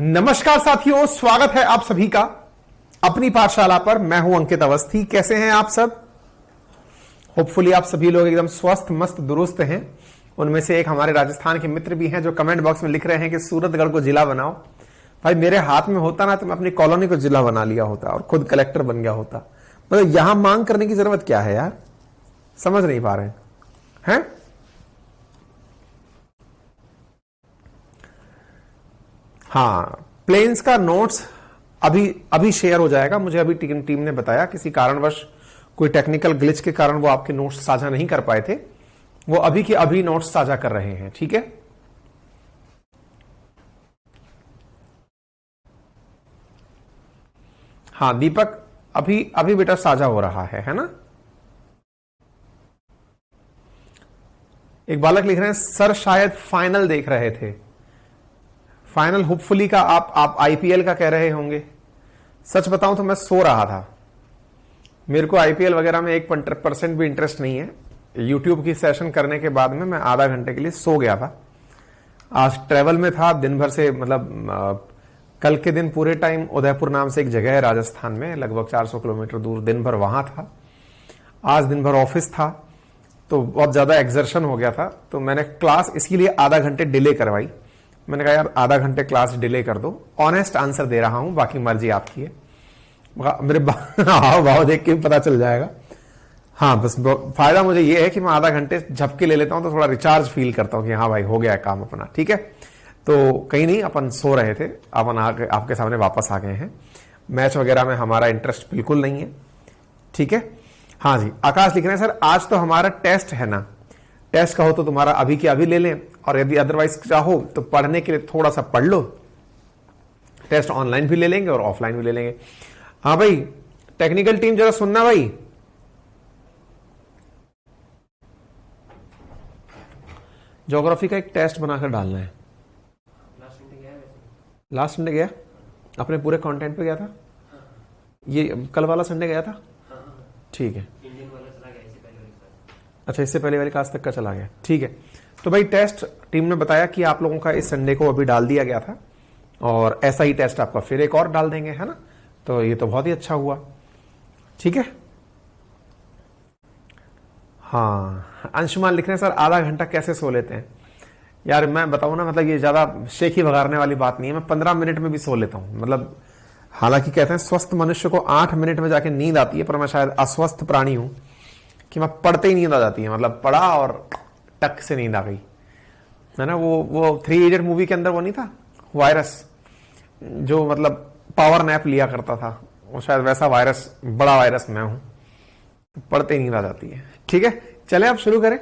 नमस्कार साथियों, स्वागत है आप सभी का अपनी पाठशाला पर। मैं हूं अंकित अवस्थी। कैसे हैं आप सब? होपफुली आप सभी लोग एकदम स्वस्थ मस्त दुरुस्त हैं। उनमें से एक हमारे राजस्थान के मित्र भी हैं जो कमेंट बॉक्स में लिख रहे हैं कि सूरतगढ़ को जिला बनाओ। भाई मेरे हाथ में होता ना तो मैं अपनी कॉलोनी को जिला बना लिया होता और खुद कलेक्टर बन गया होता। मतलब यहां मांग करने की जरूरत क्या है यार? समझ नहीं पा रहे हैं? हाँ, प्लेन्स का नोट्स अभी शेयर हो जाएगा। मुझे अभी टीम ने बताया किसी कारणवश कोई टेक्निकल ग्लिच के कारण वो आपके नोट्स साझा नहीं कर पाए थे। वो अभी के अभी नोट्स साझा कर रहे हैं। ठीक है, हाँ दीपक, अभी बेटा साझा हो रहा है ना? एक बालक लिख रहे हैं सर शायद फाइनल देख रहे थे। फाइनल होपफुली का आप आईपीएल का कह रहे होंगे। सच बताऊं तो मैं सो रहा था। मेरे को आईपीएल वगैरह में 1% भी इंटरेस्ट नहीं है। यूट्यूब की सेशन करने के बाद में मैं आधा घंटे के लिए सो गया था। आज ट्रेवल में था दिन भर से, मतलब कल के दिन पूरे टाइम उदयपुर नाम से एक जगह है राजस्थान में, लगभग 400 किलोमीटर दूर, दिन भर वहां था। आज दिन भर ऑफिस था तो बहुत ज्यादा एक्सर्शन हो गया था, तो मैंने क्लास इसीलिए आधा घंटे डिले करवाई। मैंने कहा यार आधा घंटे क्लास डिले कर दो। ऑनेस्ट आंसर दे रहा हूं, बाकी मर्जी आपकी है। मेरे हाव भाव देख के पता चल जाएगा। हाँ, बस फायदा मुझे ये है कि मैं आधा घंटे झपके ले लेता हूं तो थोड़ा रिचार्ज फील करता हूं कि हाँ भाई हो गया है काम अपना। ठीक है, तो कहीं नहीं, अपन सो रहे थे, अपन आपके सामने वापस आ गए हैं। मैच वगैरह में हमारा इंटरेस्ट बिल्कुल नहीं है। ठीक है, हाँ जी। आकाश लिख रहे हैं सर आज तो हमारा टेस्ट है ना। टेस्ट का हो तो तुम्हारा अभी के अभी ले लें, और यदि अदरवाइज चाहो तो पढ़ने के लिए थोड़ा सा पढ़ लो। टेस्ट ऑनलाइन भी ले लेंगे और ऑफलाइन भी ले लेंगे। हाँ भाई, टेक्निकल टीम जरा सुनना भाई। ज्योग्राफी का एक टेस्ट बनाकर डालना है। लास्ट संडे गया? अपने पूरे कंटेंट पे गया था? ये कल वाला संडे गया था? ठीक है, अच्छा इससे पहले वाली क्लास तक का चला गया। ठीक है, तो भाई टेस्ट टीम ने बताया कि आप लोगों का इस संडे को अभी डाल दिया गया था, और ऐसा ही टेस्ट आपका फिर एक और डाल देंगे, है ना? तो ये तो बहुत ही अच्छा हुआ। ठीक है, हाँ। अंशुमान लिख रहे हैं सर आधा घंटा कैसे सो लेते हैं? यार मैं बताऊं ना, मतलब ये ज्यादा शेखी भगाने वाली बात नहीं है। मैं 15 मिनट में भी सो लेता हूं। मतलब हालांकि कहते हैं स्वस्थ मनुष्य को 8 मिनट में जाके नींद आती है, पर मैं शायद अस्वस्थ प्राणी हूं कि मैं पढ़ते ही नींद आ जाती है। मतलब पढ़ा और टक से नींद आ गई, है ना? वो 3 इडियट मूवी के अंदर वो नहीं था वायरस, जो मतलब पावर नैप लिया करता था, वो शायद वैसा वायरस, बड़ा वायरस मैं हूं। पढ़ते ही नींद आ जाती है। ठीक है, चले अब शुरू करें।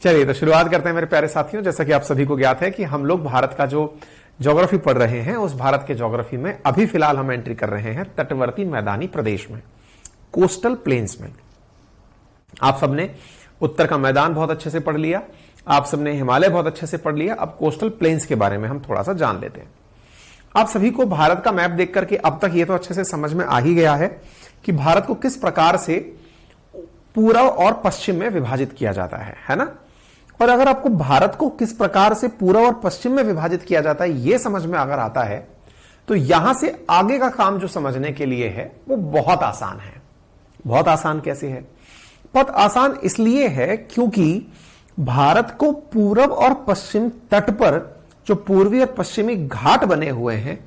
चलिए तो शुरुआत करते हैं मेरे प्यारे साथियों। जैसा कि आप सभी को ज्ञात है कि हम लोग भारत का जो ज्योग्राफी पढ़ रहे हैं, उस भारत के ज्योग्राफी में अभी फिलहाल हम एंट्री कर रहे हैं तटवर्ती मैदानी प्रदेश में, कोस्टल प्लेन्स में। आप सबने उत्तर का मैदान बहुत अच्छे से पढ़ लिया, आप सबने हिमालय बहुत अच्छे से पढ़ लिया। अब कोस्टल प्लेन्स के बारे में हम थोड़ा सा जान लेते हैं। आप सभी को भारत का मैप देख करके अब तक ये तो अच्छे से समझ में आ ही गया है कि भारत को किस प्रकार से पूर्व और पश्चिम में विभाजित किया जाता है ना? और अगर आपको भारत को किस प्रकार से पूर्व और पश्चिम में विभाजित किया जाता है ये समझ में अगर आता है, तो यहां से आगे का काम जो समझने के लिए है वो बहुत आसान है। बहुत आसान कैसे है? बहुत आसान इसलिए है क्योंकि भारत को पूर्व और पश्चिम तट पर जो पूर्वी और पश्चिमी घाट बने हुए हैं,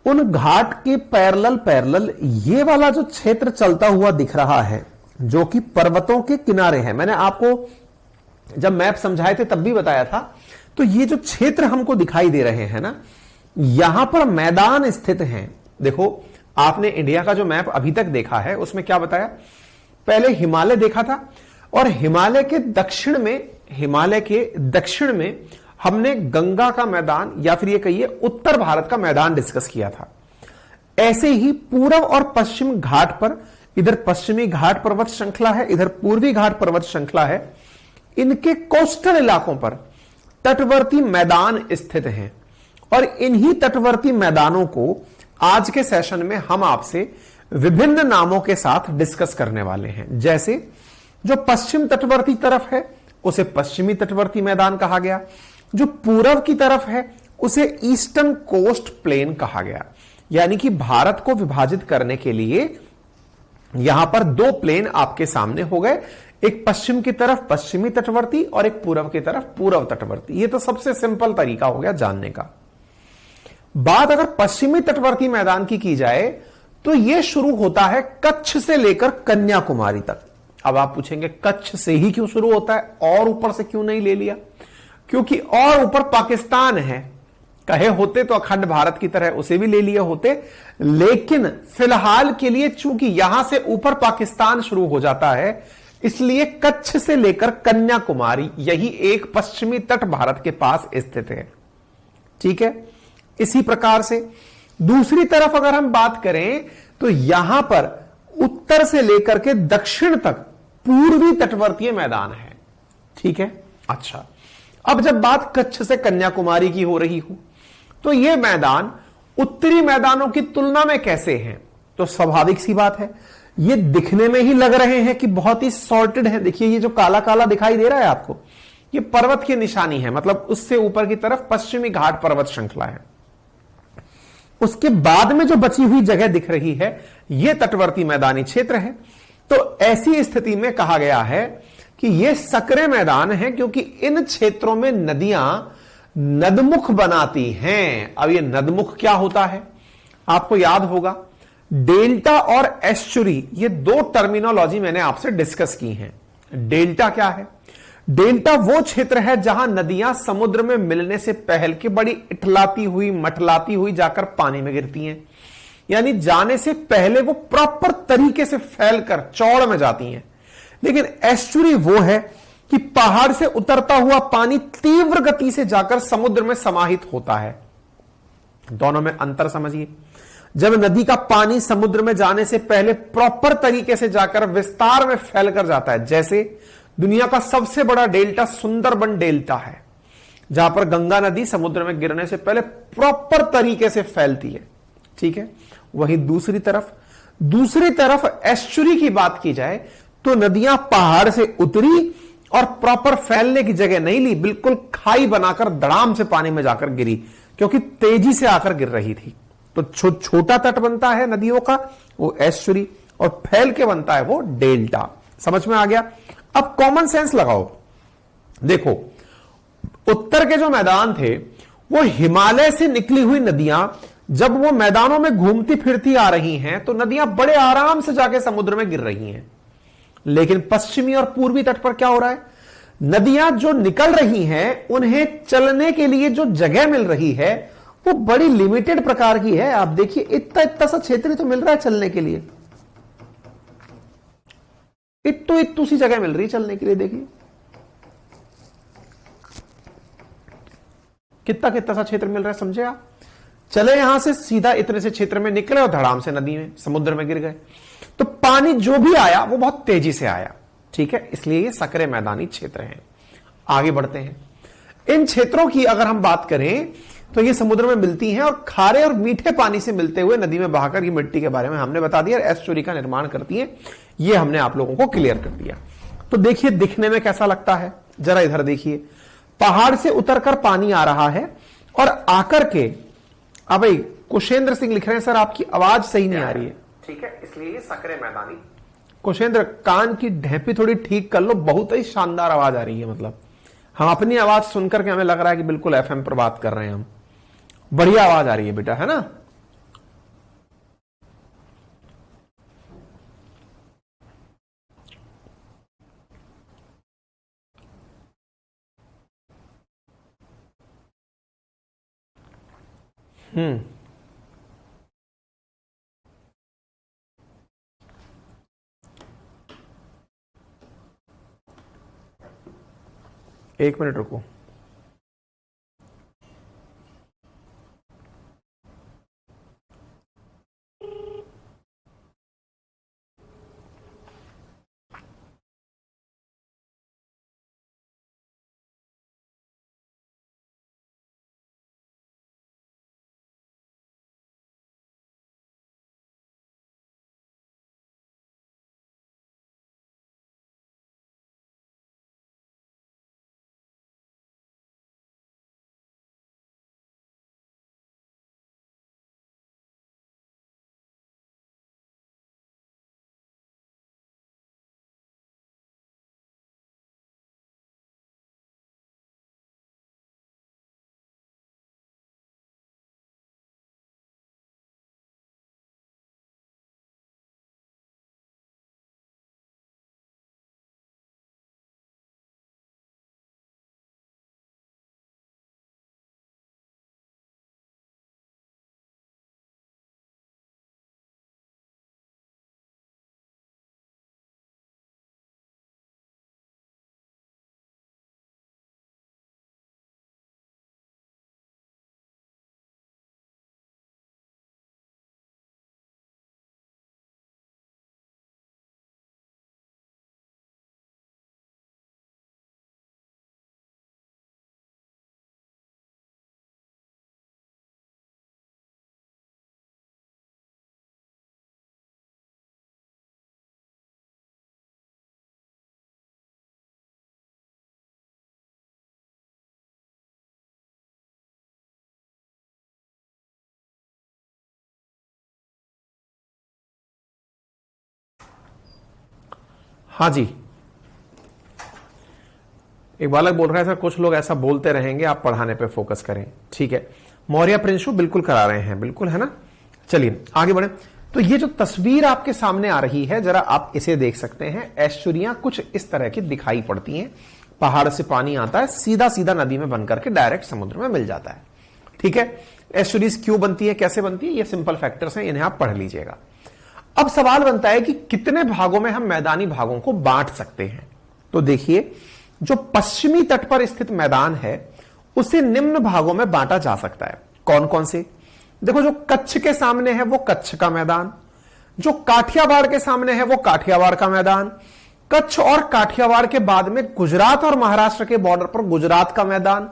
उन घाट के पैरेलल ये वाला जो क्षेत्र चलता हुआ दिख रहा है, जो कि पर्वतों के किनारे है। मैंने आपको जब मैप समझाए थे तब भी बताया था। तो ये जो क्षेत्र हमको दिखाई दे रहे हैं ना, यहां पर मैदान स्थित हैं। देखो, आपने इंडिया का जो मैप अभी तक देखा है उसमें क्या बताया? पहले हिमालय देखा था, और हिमालय के दक्षिण में हमने गंगा का मैदान, या फिर ये कहिए उत्तर भारत का मैदान डिस्कस किया था। ऐसे ही पूर्व और पश्चिम घाट पर, इधर पश्चिमी घाट पर्वत श्रृंखला है, इधर पूर्वी घाट पर्वत श्रृंखला है। इनके कोस्टल इलाकों पर तटवर्ती मैदान स्थित हैं, और इन्हीं तटवर्ती मैदानों को आज के सेशन में हम आपसे विभिन्न नामों के साथ डिस्कस करने वाले हैं। जैसे जो पश्चिम तटवर्ती तरफ है उसे पश्चिमी तटवर्ती मैदान कहा गया। जो पूरब की तरफ है उसे ईस्टर्न कोस्ट प्लेन कहा गया। यानी कि भारत को विभाजित करने के लिए यहां पर दो प्लेन आपके सामने हो गए, एक पश्चिम की तरफ पश्चिमी तटवर्ती और एक पूरब की तरफ पूर्व तटवर्ती। ये तो सबसे सिंपल तरीका हो गया जानने का। बात अगर पश्चिमी तटवर्ती मैदान की जाए तो यह शुरू होता है कच्छ से लेकर कन्याकुमारी तक। अब आप पूछेंगे कच्छ से ही क्यों शुरू होता है और ऊपर से क्यों नहीं ले लिया? क्योंकि और ऊपर पाकिस्तान है, कहे होते तो अखंड भारत की तरह उसे भी ले लिए होते, लेकिन फिलहाल के लिए चूंकि यहां से ऊपर पाकिस्तान शुरू हो जाता है, इसलिए कच्छ से लेकर कन्याकुमारी यही एक पश्चिमी तट भारत के पास स्थित है। ठीक है, इसी प्रकार से दूसरी तरफ अगर हम बात करें तो यहां पर उत्तर से लेकर के दक्षिण तक पूर्वी तटवर्तीय मैदान है। ठीक है, अच्छा, अब जब बात कच्छ से कन्याकुमारी की हो रही हो तो यह मैदान उत्तरी मैदानों की तुलना में कैसे हैं? तो स्वाभाविक सी बात है, ये दिखने में ही लग रहे हैं कि बहुत ही सॉर्टेड है। देखिए ये जो काला काला दिखाई दे रहा है आपको, ये पर्वत की निशानी है, मतलब उससे ऊपर की तरफ पश्चिमी घाट पर्वत श्रृंखला है। उसके बाद में जो बची हुई जगह दिख रही है यह तटवर्ती मैदानी क्षेत्र है। तो ऐसी स्थिति में कहा गया है कि यह सकरे मैदान है, क्योंकि इन क्षेत्रों में नदियां नदमुख बनाती हैं। अब यह नदमुख क्या होता है आपको याद होगा, डेल्टा और एस्चुरी, ये दो टर्मिनोलॉजी मैंने आपसे डिस्कस की हैं। डेल्टा क्या है? डेल्टा वो क्षेत्र है जहां नदियां समुद्र में मिलने से पहल के बड़ी इठलाती हुई मठलाती हुई जाकर पानी में गिरती हैं, यानी जाने से पहले वो प्रॉपर तरीके से फैलकर चौड़ में जाती हैं। लेकिन एस्चुरी वो है कि पहाड़ से उतरता हुआ पानी तीव्र गति से जाकर समुद्र में समाहित होता है। दोनों में अंतर समझिए। जब नदी का पानी समुद्र में जाने से पहले प्रॉपर तरीके से जाकर विस्तार में फैलकर जाता है, जैसे दुनिया का सबसे बड़ा डेल्टा सुंदरबन डेल्टा है, जहां पर गंगा नदी समुद्र में गिरने से पहले प्रॉपर तरीके से फैलती है। ठीक है, वहीं दूसरी तरफ एस्चुरी की बात की जाए तो नदियां पहाड़ से उतरी और प्रॉपर फैलने की जगह नहीं ली, बिल्कुल खाई बनाकर धड़ाम से पानी में जाकर गिरी, क्योंकि तेजी से आकर गिर रही थी। तो छोटा तट बनता है नदियों का वो एस्चुरी, और फैल के बनता है वो डेल्टा। समझ में आ गया? अब कॉमन सेंस लगाओ। देखो, उत्तर के जो मैदान थे वो हिमालय से निकली हुई नदियां जब वो मैदानों में घूमती फिरती आ रही हैं तो नदियां बड़े आराम से जाके समुद्र में गिर रही हैं। लेकिन पश्चिमी और पूर्वी तट पर क्या हो रहा है? नदियां जो निकल रही हैं उन्हें चलने के लिए जो जगह मिल रही है वो बड़ी लिमिटेड प्रकार की है। आप देखिए इतना सा क्षेत्र तो मिल रहा है चलने के लिए, इतू सी जगह मिल रही है चलने के लिए। देखिए कितना सा क्षेत्र मिल रहा है, समझे आप? चले यहां से सीधा इतने से क्षेत्र में निकले और धड़ाम से नदी में समुद्र में गिर गए। तो पानी जो भी आया वो बहुत तेजी से आया। ठीक है, इसलिए ये सकरे मैदानी क्षेत्र हैं। आगे बढ़ते हैं। इन क्षेत्रों की अगर हम बात करें तो ये समुद्र में मिलती हैं और खारे और मीठे पानी से मिलते हुए नदी में बहाकर की मिट्टी के बारे में हमने बता दिया, एस्चुरी का निर्माण करती है। ये हमने आप लोगों को क्लियर कर दिया। तो देखिए दिखने में कैसा लगता है, जरा इधर देखिए। पहाड़ से उतरकर पानी आ रहा है और आकर के, अब भाई कुशेंद्र सिंह लिख रहे हैं सर आपकी आवाज सही नहीं आ रही है। ठीक है, इसलिए ये सकरे मैदानी। कुशेंद्र कान की ढेपी थोड़ी ठीक कर लो, बहुत ही शानदार आवाज आ रही है। मतलब हम अपनी आवाज सुनकर के हमें लग रहा है कि बिल्कुल एफएम पर बात कर रहे हैं हम। बढ़िया आवाज आ रही है बेटा, है ना? हम्म, एक मिनट रुको। हाँ जी, एक बालक बोल रहा है सर कुछ लोग ऐसा बोलते रहेंगे, आप पढ़ाने पे फोकस करें। ठीक है, मौर्य प्रिंशु बिल्कुल करा रहे हैं, बिल्कुल, है ना। चलिए आगे बढ़े। तो ये जो तस्वीर आपके सामने आ रही है, जरा आप इसे देख सकते हैं। एस्चुरियां कुछ इस तरह की दिखाई पड़ती हैं। पहाड़ से पानी आता है, सीधा सीधा नदी में बन करके डायरेक्ट समुद्र में मिल जाता है। ठीक है, एस्चुरीज क्यों बनती है, कैसे बनती है, ये सिंपल फैक्टर्स हैं, इन्हें आप पढ़ लीजिएगा। अब सवाल बनता है कि कितने भागों में हम मैदानी भागों को बांट सकते हैं। तो देखिए, जो पश्चिमी तट पर स्थित मैदान है उसे निम्न भागों में बांटा जा सकता है। कौन कौन से? देखो, जो कच्छ के सामने है वो कच्छ का मैदान, जो काठियावाड़ के सामने है वो काठियावाड़ का मैदान, कच्छ और काठियावाड़ के बाद में गुजरात और महाराष्ट्र के बॉर्डर पर गुजरात का मैदान,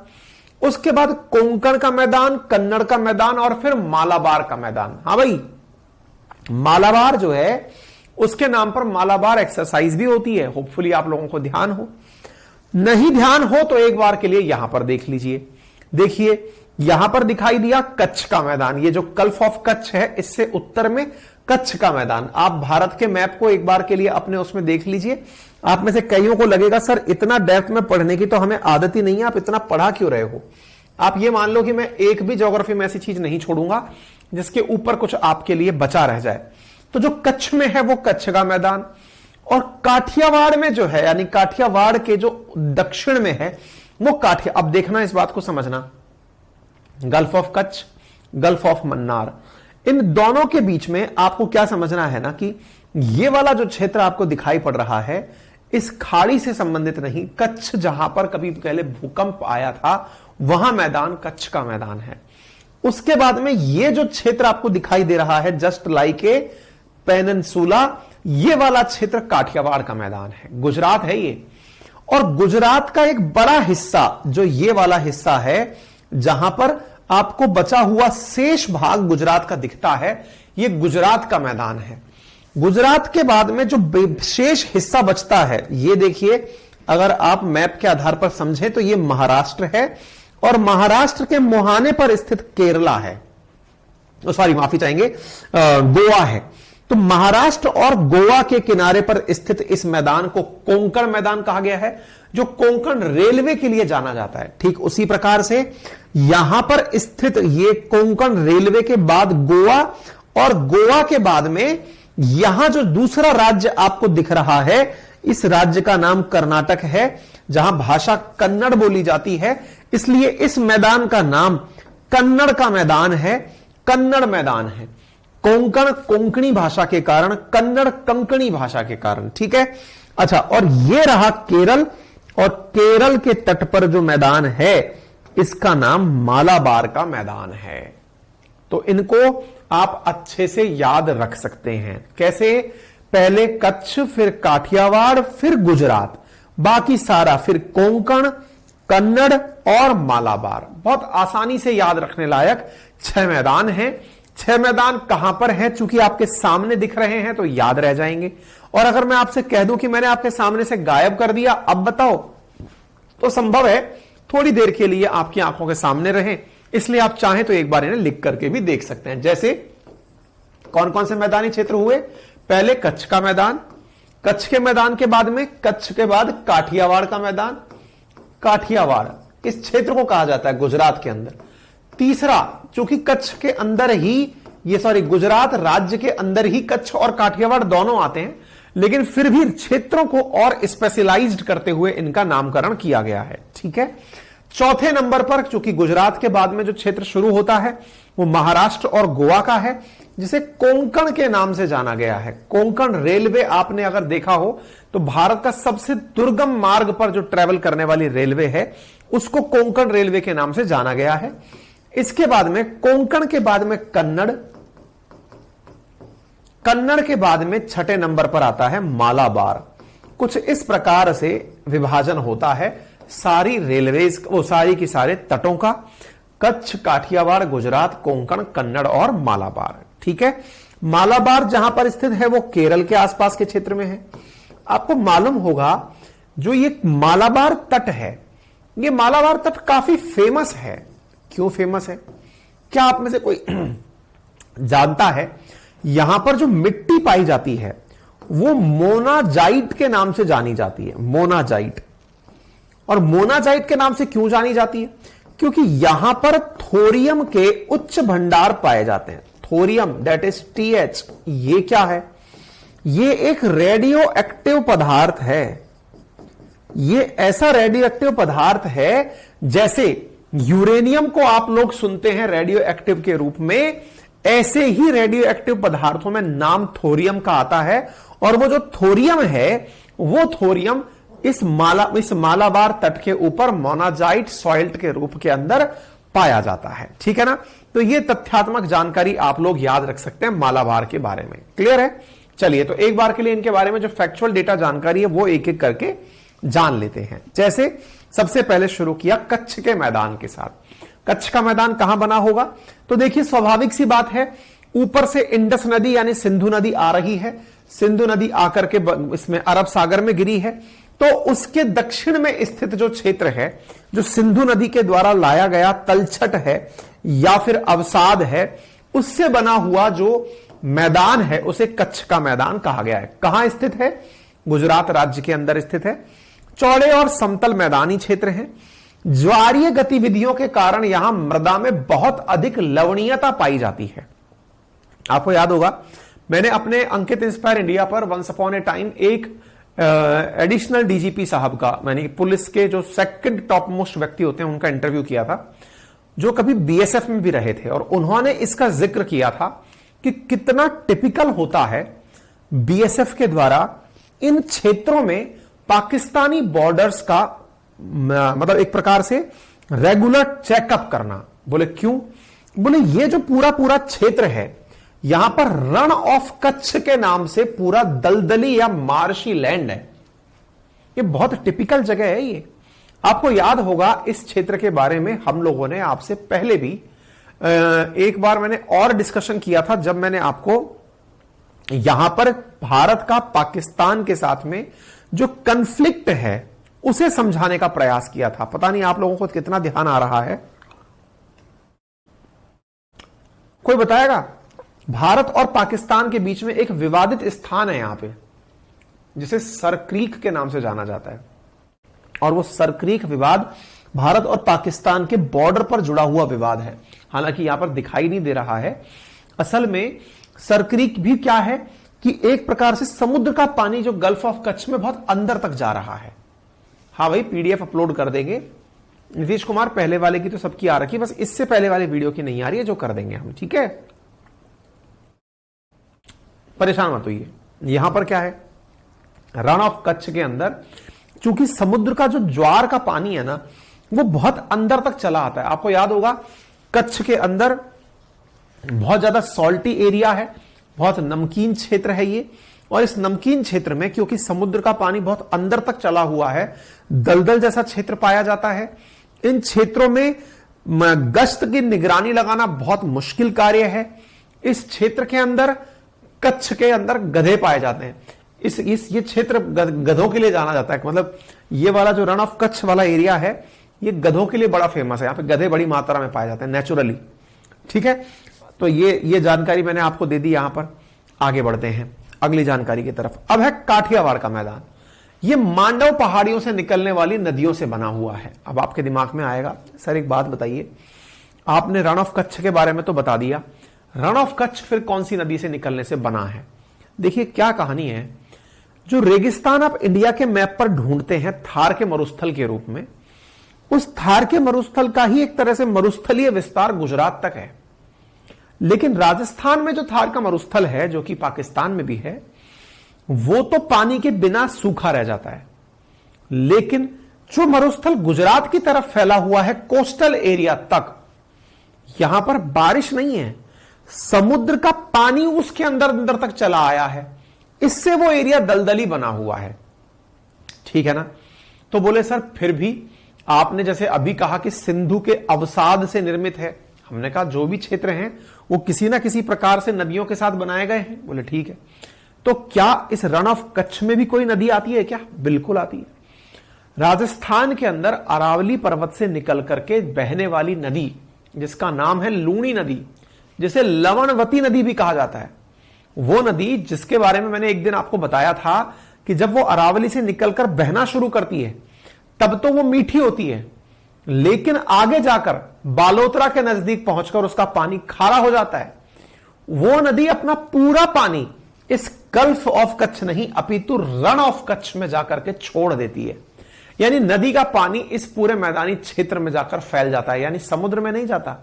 उसके बाद कोंकण का मैदान, कन्नड़ का मैदान और फिर मालाबार का मैदान। हाँ भाई, मालाबार जो है उसके नाम पर मालाबार एक्सरसाइज भी होती है। होपफुली आप लोगों को ध्यान हो, नहीं ध्यान हो तो एक बार के लिए यहां पर देख लीजिए। देखिए, यहां पर दिखाई दिया कच्छ का मैदान, ये जो गल्फ ऑफ कच्छ है इससे उत्तर में कच्छ का मैदान। आप भारत के मैप को एक बार के लिए अपने उसमें देख लीजिए। आप में से कईयों को लगेगा सर इतना डेप्थ में पढ़ने की तो हमें आदत ही नहीं है, आप इतना पढ़ा क्यों रहे हो। आप ये मान लो कि मैं एक भी ज्योग्राफी में ऐसी चीज नहीं छोड़ूंगा जिसके ऊपर कुछ आपके लिए बचा रह जाए। तो जो कच्छ में है वो कच्छ का मैदान, और काठियावाड़ में जो है, यानी काठियावाड़ के जो दक्षिण में है वो काठिया। अब देखना, इस बात को समझना, Gulf of Kutch, Gulf of Mannar, इन दोनों के बीच में आपको क्या समझना है ना कि ये वाला जो क्षेत्र आपको दिखाई पड़ रहा है इस खाड़ी से संबंधित नहीं। कच्छ जहां पर कभी पहले भूकंप आया था वहां मैदान कच्छ का मैदान है। उसके बाद में ये जो क्षेत्र आपको दिखाई दे रहा है जस्ट लाइक ए पेनिनसुला, ये वाला क्षेत्र काठियावाड़ का मैदान है, गुजरात है ये। और गुजरात का एक बड़ा हिस्सा जो ये वाला हिस्सा है जहां पर आपको बचा हुआ शेष भाग गुजरात का दिखता है, ये गुजरात का मैदान है। गुजरात के बाद में जो शेष हिस्सा बचता है, ये देखिए, अगर आप मैप के आधार पर समझें तो ये महाराष्ट्र है, और महाराष्ट्र के मुहाने पर स्थित केरला है, सॉरी माफी चाहेंगे, गोवा है। तो महाराष्ट्र और गोवा के किनारे पर स्थित इस मैदान को कोंकण मैदान कहा गया है, जो कोंकण रेलवे के लिए जाना जाता है। ठीक उसी प्रकार से यहां पर स्थित ये कोंकण रेलवे के बाद गोवा, और गोवा के बाद में यहां जो दूसरा राज्य आपको दिख रहा है, इस राज्य का नाम कर्नाटक है, जहां भाषा कन्नड़ बोली जाती है, इसलिए इस मैदान का नाम कन्नड़ का मैदान है, कन्नड़ मैदान है। कोंकण कोंकणी भाषा के कारण, कन्नड़ कंकणी भाषा के कारण। ठीक है, अच्छा, और ये रहा केरल, और केरल के तट पर जो मैदान है इसका नाम मालाबार का मैदान है। तो इनको आप अच्छे से याद रख सकते हैं। कैसे? पहले कच्छ, फिर काठियावाड़, फिर गुजरात, बाकी सारा फिर कोंकण, कन्नड़ और मालाबार। बहुत आसानी से याद रखने लायक 6 मैदान हैं। 6 मैदान कहां पर हैं? चूंकि आपके सामने दिख रहे हैं तो याद रह जाएंगे, और अगर मैं आपसे कह दूं कि मैंने आपके सामने से गायब कर दिया, अब बताओ, तो संभव है थोड़ी देर के लिए आपकी आंखों के सामने रहें। इसलिए आप चाहें तो एक बार इन्हें लिख करके भी देख सकते हैं। जैसे कौन कौन से मैदानी क्षेत्र हुए? पहले कच्छ का मैदान, कच्छ के मैदान के बाद में कच्छ के बाद काठियावाड़ का मैदान। काठियावाड़ इस क्षेत्र को कहा जाता है गुजरात के अंदर। तीसरा, चूंकि कच्छ के अंदर ही गुजरात राज्य के अंदर ही कच्छ और काठियावाड़ दोनों आते हैं, लेकिन फिर भी क्षेत्रों को और स्पेशलाइज्ड करते हुए इनका नामकरण किया गया है। ठीक है, चौथे नंबर पर चूंकि गुजरात के बाद में जो क्षेत्र शुरू होता है वो महाराष्ट्र और गोवा का है, जिसे कोंकण के नाम से जाना गया है। कोंकण रेलवे आपने अगर देखा हो तो भारत का सबसे दुर्गम मार्ग पर जो ट्रेवल करने वाली रेलवे है उसको कोंकण रेलवे के नाम से जाना गया है। इसके बाद में कोंकण के बाद में कन्नड़, कन्नड़ के बाद में छठे नंबर पर आता है मालाबार। कुछ इस प्रकार से विभाजन होता है सारी रेलवेज, वो सारी की सारे तटों का, कच्छ, काठियावाड़, गुजरात, कोंकण, कन्नड़ और मालाबार। ठीक है, मालाबार जहां पर स्थित है वो केरल के आसपास के क्षेत्र में है। आपको मालूम होगा जो ये मालाबार तट है, ये मालाबार तट काफी फेमस है। क्यों फेमस है? क्या आप में से कोई जानता है? यहां पर जो मिट्टी पाई जाती है वो मोनाजाइट के नाम से जानी जाती है, मोनाजाइट। और मोनाजाइट के नाम से क्यों जानी जाती है? क्योंकि यहां पर थोरियम के उच्च भंडार पाए जाते हैं। थोरियम दैट इज TH, ये क्या है? ये एक रेडियो एक्टिव पदार्थ है। ये ऐसा रेडियो एक्टिव पदार्थ है जैसे यूरेनियम को आप लोग सुनते हैं रेडियो एक्टिव के रूप में, ऐसे ही रेडियो एक्टिव पदार्थों में नाम थोरियम का आता है। और वो जो थोरियम है, वो थोरियम इस मालाबार तट के ऊपर मोनाजाइट सॉइल्ट के रूप के अंदर पाया जाता है। ठीक है ना? तो ये तथ्यात्मक जानकारी आप लोग याद रख सकते हैं मालाबार के बारे में। क्लियर है? चलिए, तो एक बार के लिए इनके बारे में जो फैक्चुअल डेटा जानकारी है वो एक एक करके जान लेते हैं। जैसे सबसे पहले शुरू किया कच्छ के मैदान के साथ। कच्छ का मैदान कहां बना होगा? तो देखिए, स्वाभाविक सी बात है, ऊपर से इंडस नदी यानी सिंधु नदी आ रही है। सिंधु नदी आकर के इसमें अरब सागर में गिरी है। तो उसके दक्षिण में स्थित जो क्षेत्र है, जो सिंधु नदी के द्वारा लाया गया तलछट है या फिर अवसाद है, उससे बना हुआ जो मैदान है उसे कच्छ का मैदान कहा गया है। कहां स्थित है? गुजरात राज्य के अंदर स्थित है। चौड़े और समतल मैदानी क्षेत्र हैं। ज्वारीय गतिविधियों के कारण यहां मृदा में बहुत अधिक लवणीयता पाई जाती है। आपको याद होगा, मैंने अपने अंकित इंस्पायर इंडिया पर वंस अपॉन ए टाइम एक एडिशनल डीजीपी साहब का, मैंने पुलिस के जो सेकंड टॉप मोस्ट व्यक्ति होते हैं उनका इंटरव्यू किया था, जो कभी बीएसएफ में भी रहे थे। और उन्होंने इसका जिक्र किया था कि कितना टिपिकल होता है बीएसएफ के द्वारा इन क्षेत्रों में पाकिस्तानी बॉर्डर्स का मतलब एक प्रकार से रेगुलर चेकअप करना। बोले क्यों? बोले ये जो पूरा पूरा क्षेत्र है, यहां पर रण ऑफ कच्छ के नाम से पूरा दलदली या मार्शी लैंड है। ये बहुत टिपिकल जगह है। ये आपको याद होगा, इस क्षेत्र के बारे में हम लोगों ने आपसे पहले भी एक बार मैंने और डिस्कशन किया था, जब मैंने आपको यहां पर भारत का पाकिस्तान के साथ में जो कन्फ्लिक्ट है उसे समझाने का प्रयास किया था। पता नहीं आप लोगों को कितना ध्यान आ रहा है, कोई बताएगा? भारत और पाकिस्तान के बीच में एक विवादित स्थान है यहां पे, जिसे सरक्रीक के नाम से जाना जाता है। और वो सरक्रीक विवाद भारत और पाकिस्तान के बॉर्डर पर जुड़ा हुआ विवाद है। हालांकि यहां पर दिखाई नहीं दे रहा है। असल में सरक्रीक भी क्या है कि एक प्रकार से समुद्र का पानी जो गल्फ ऑफ कच्छ में बहुत अंदर तक जा रहा है। हाँ भाई, पीडीएफ अपलोड कर देंगे। नीतीश कुमार पहले वाले की तो सबकी आ रखी है, बस इससे पहले वाले वीडियो की नहीं आ रही है, जो कर देंगे हम। ठीक है, परेशान मत होइए। यहां पर क्या है, रण ऑफ कच्छ के अंदर चूंकि समुद्र का जो ज्वार का पानी है ना, वो बहुत अंदर तक चला आता है। आपको याद होगा, कच्छ के अंदर बहुत ज्यादा सॉल्टी एरिया है, बहुत नमकीन क्षेत्र है ये। और इस नमकीन क्षेत्र में क्योंकि समुद्र का पानी बहुत अंदर तक चला हुआ है, दलदल जैसा क्षेत्र पाया जाता है। इन क्षेत्रों में गश्त की निगरानी लगाना बहुत मुश्किल कार्य है। इस क्षेत्र के अंदर, कच्छ के अंदर गधे पाए जाते हैं। ये क्षेत्र गधों के लिए जाना जाता है। मतलब ये वाला जो रण ऑफ कच्छ वाला एरिया है, ये गधों के लिए बड़ा फेमस है। यहां पे गधे बड़ी मात्रा में पाए जाते हैं नेचुरली। ठीक है, तो ये जानकारी मैंने आपको दे दी। यहां पर आगे बढ़ते हैं अगली जानकारी की तरफ। अब है काठियावाड़ का मैदान। ये मांडव पहाड़ियों से निकलने वाली नदियों से बना हुआ है। अब आपके दिमाग में आएगा, सर एक बात बताइए, आपने रण ऑफ कच्छ के बारे में तो बता दिया, रण ऑफ कच्छ फिर कौन सी नदी से निकलने से बना है? देखिए क्या कहानी है। जो रेगिस्तान आप इंडिया के मैप पर ढूंढते हैं थार के मरुस्थल के रूप में, उस थार के मरुस्थल का ही एक तरह से मरुस्थलीय विस्तार गुजरात तक है। लेकिन राजस्थान में जो थार का मरुस्थल है, जो कि पाकिस्तान में भी है, वो तो पानी के बिना सूखा रह जाता है। लेकिन जो मरुस्थल गुजरात की तरफ फैला हुआ है कोस्टल एरिया तक, यहां पर बारिश नहीं है, समुद्र का पानी उसके अंदर अंदर तक चला आया है। इससे वो एरिया दलदली बना हुआ है। ठीक है ना? तो बोले सर फिर भी आपने जैसे अभी कहा कि सिंधु के अवसाद से निर्मित है। हमने कहा जो भी क्षेत्र हैं वो किसी ना किसी प्रकार से नदियों के साथ बनाए गए हैं। बोले ठीक है, तो क्या इस रण ऑफ कच्छ में भी कोई नदी आती है क्या? बिल्कुल आती है। राजस्थान के अंदर अरावली पर्वत से निकल करके बहने वाली नदी, जिसका नाम है लूणी नदी, जिसे लवणवती नदी भी कहा जाता है, वो नदी जिसके बारे में मैंने एक दिन आपको बताया था कि जब वो अरावली से निकलकर बहना शुरू करती है तब तो वो मीठी होती है, लेकिन आगे जाकर बालोतरा के नजदीक पहुंचकर उसका पानी खारा हो जाता है। वो नदी अपना पूरा पानी इस गल्फ ऑफ कच्छ नहीं अपितु रण ऑफ कच्छ में जाकर के छोड़ देती है। यानी नदी का पानी इस पूरे मैदानी क्षेत्र में जाकर फैल जाता है, यानी समुद्र में नहीं जाता,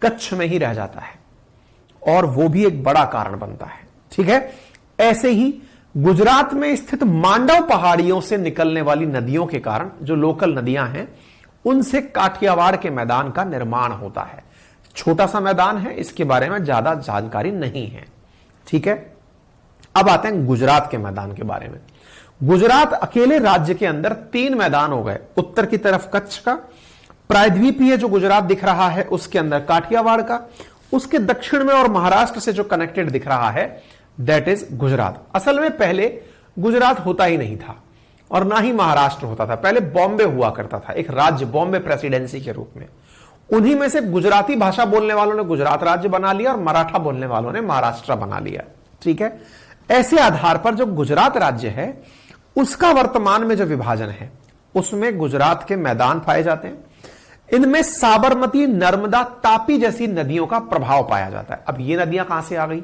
कच्छ में ही रह जाता है, और वो भी एक बड़ा कारण बनता है। ठीक है, ऐसे ही गुजरात में स्थित मांडव पहाड़ियों से निकलने वाली नदियों के कारण जो लोकल नदियां हैं उनसे काठियावाड़ के मैदान का निर्माण होता है। छोटा सा मैदान है, इसके बारे में ज्यादा जानकारी नहीं है। ठीक है, अब आते हैं गुजरात के मैदान के बारे में। गुजरात अकेले राज्य के अंदर 3 मैदान हो गए। उत्तर की तरफ कच्छ का, प्रायद्वीपीय जो गुजरात दिख रहा है उसके अंदर काठियावाड़ का, उसके दक्षिण में और महाराष्ट्र से जो कनेक्टेड दिख रहा है दैट इज गुजरात। असल में पहले गुजरात होता ही नहीं था और ना ही महाराष्ट्र होता था, पहले बॉम्बे हुआ करता था, एक राज्य बॉम्बे प्रेसिडेंसी के रूप में। उन्हीं में से गुजराती भाषा बोलने वालों ने गुजरात राज्य बना लिया और मराठा बोलने वालों ने महाराष्ट्र बना लिया। ठीक है, ऐसे आधार पर जो गुजरात राज्य है उसका वर्तमान में जो विभाजन है उसमें गुजरात के मैदान पाए जाते हैं। इनमें साबरमती, नर्मदा, तापी जैसी नदियों का प्रभाव पाया जाता है। अब ये नदियां कहां से आ गई?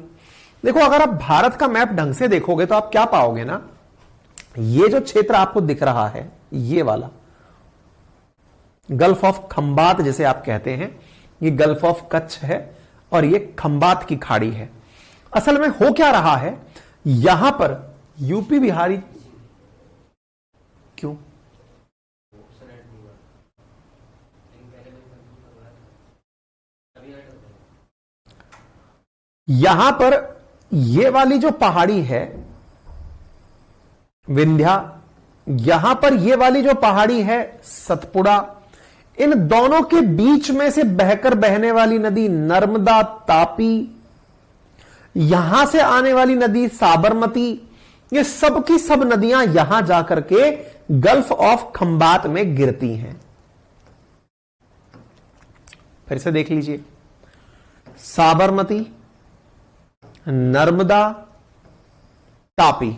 देखो, अगर आप भारत का मैप ढंग से देखोगे तो आप क्या पाओगे ना, ये जो क्षेत्र आपको दिख रहा है ये वाला गल्फ ऑफ खंबात जिसे आप कहते हैं, ये गल्फ ऑफ कच्छ है और ये खंबात की खाड़ी है। असल में हो क्या रहा है, यहां पर यूपी बिहारी क्यों यहां पर ये वाली जो पहाड़ी है विंध्या, यहां पर ये वाली जो पहाड़ी है सतपुड़ा, इन दोनों के बीच में से बहकर बहने वाली नदी नर्मदा, तापी, यहां से आने वाली नदी साबरमती, ये सब की सब नदियां यहां जाकर के गल्फ ऑफ खंबात में गिरती हैं। फिर से देख लीजिए, साबरमती, नर्मदा, तापी,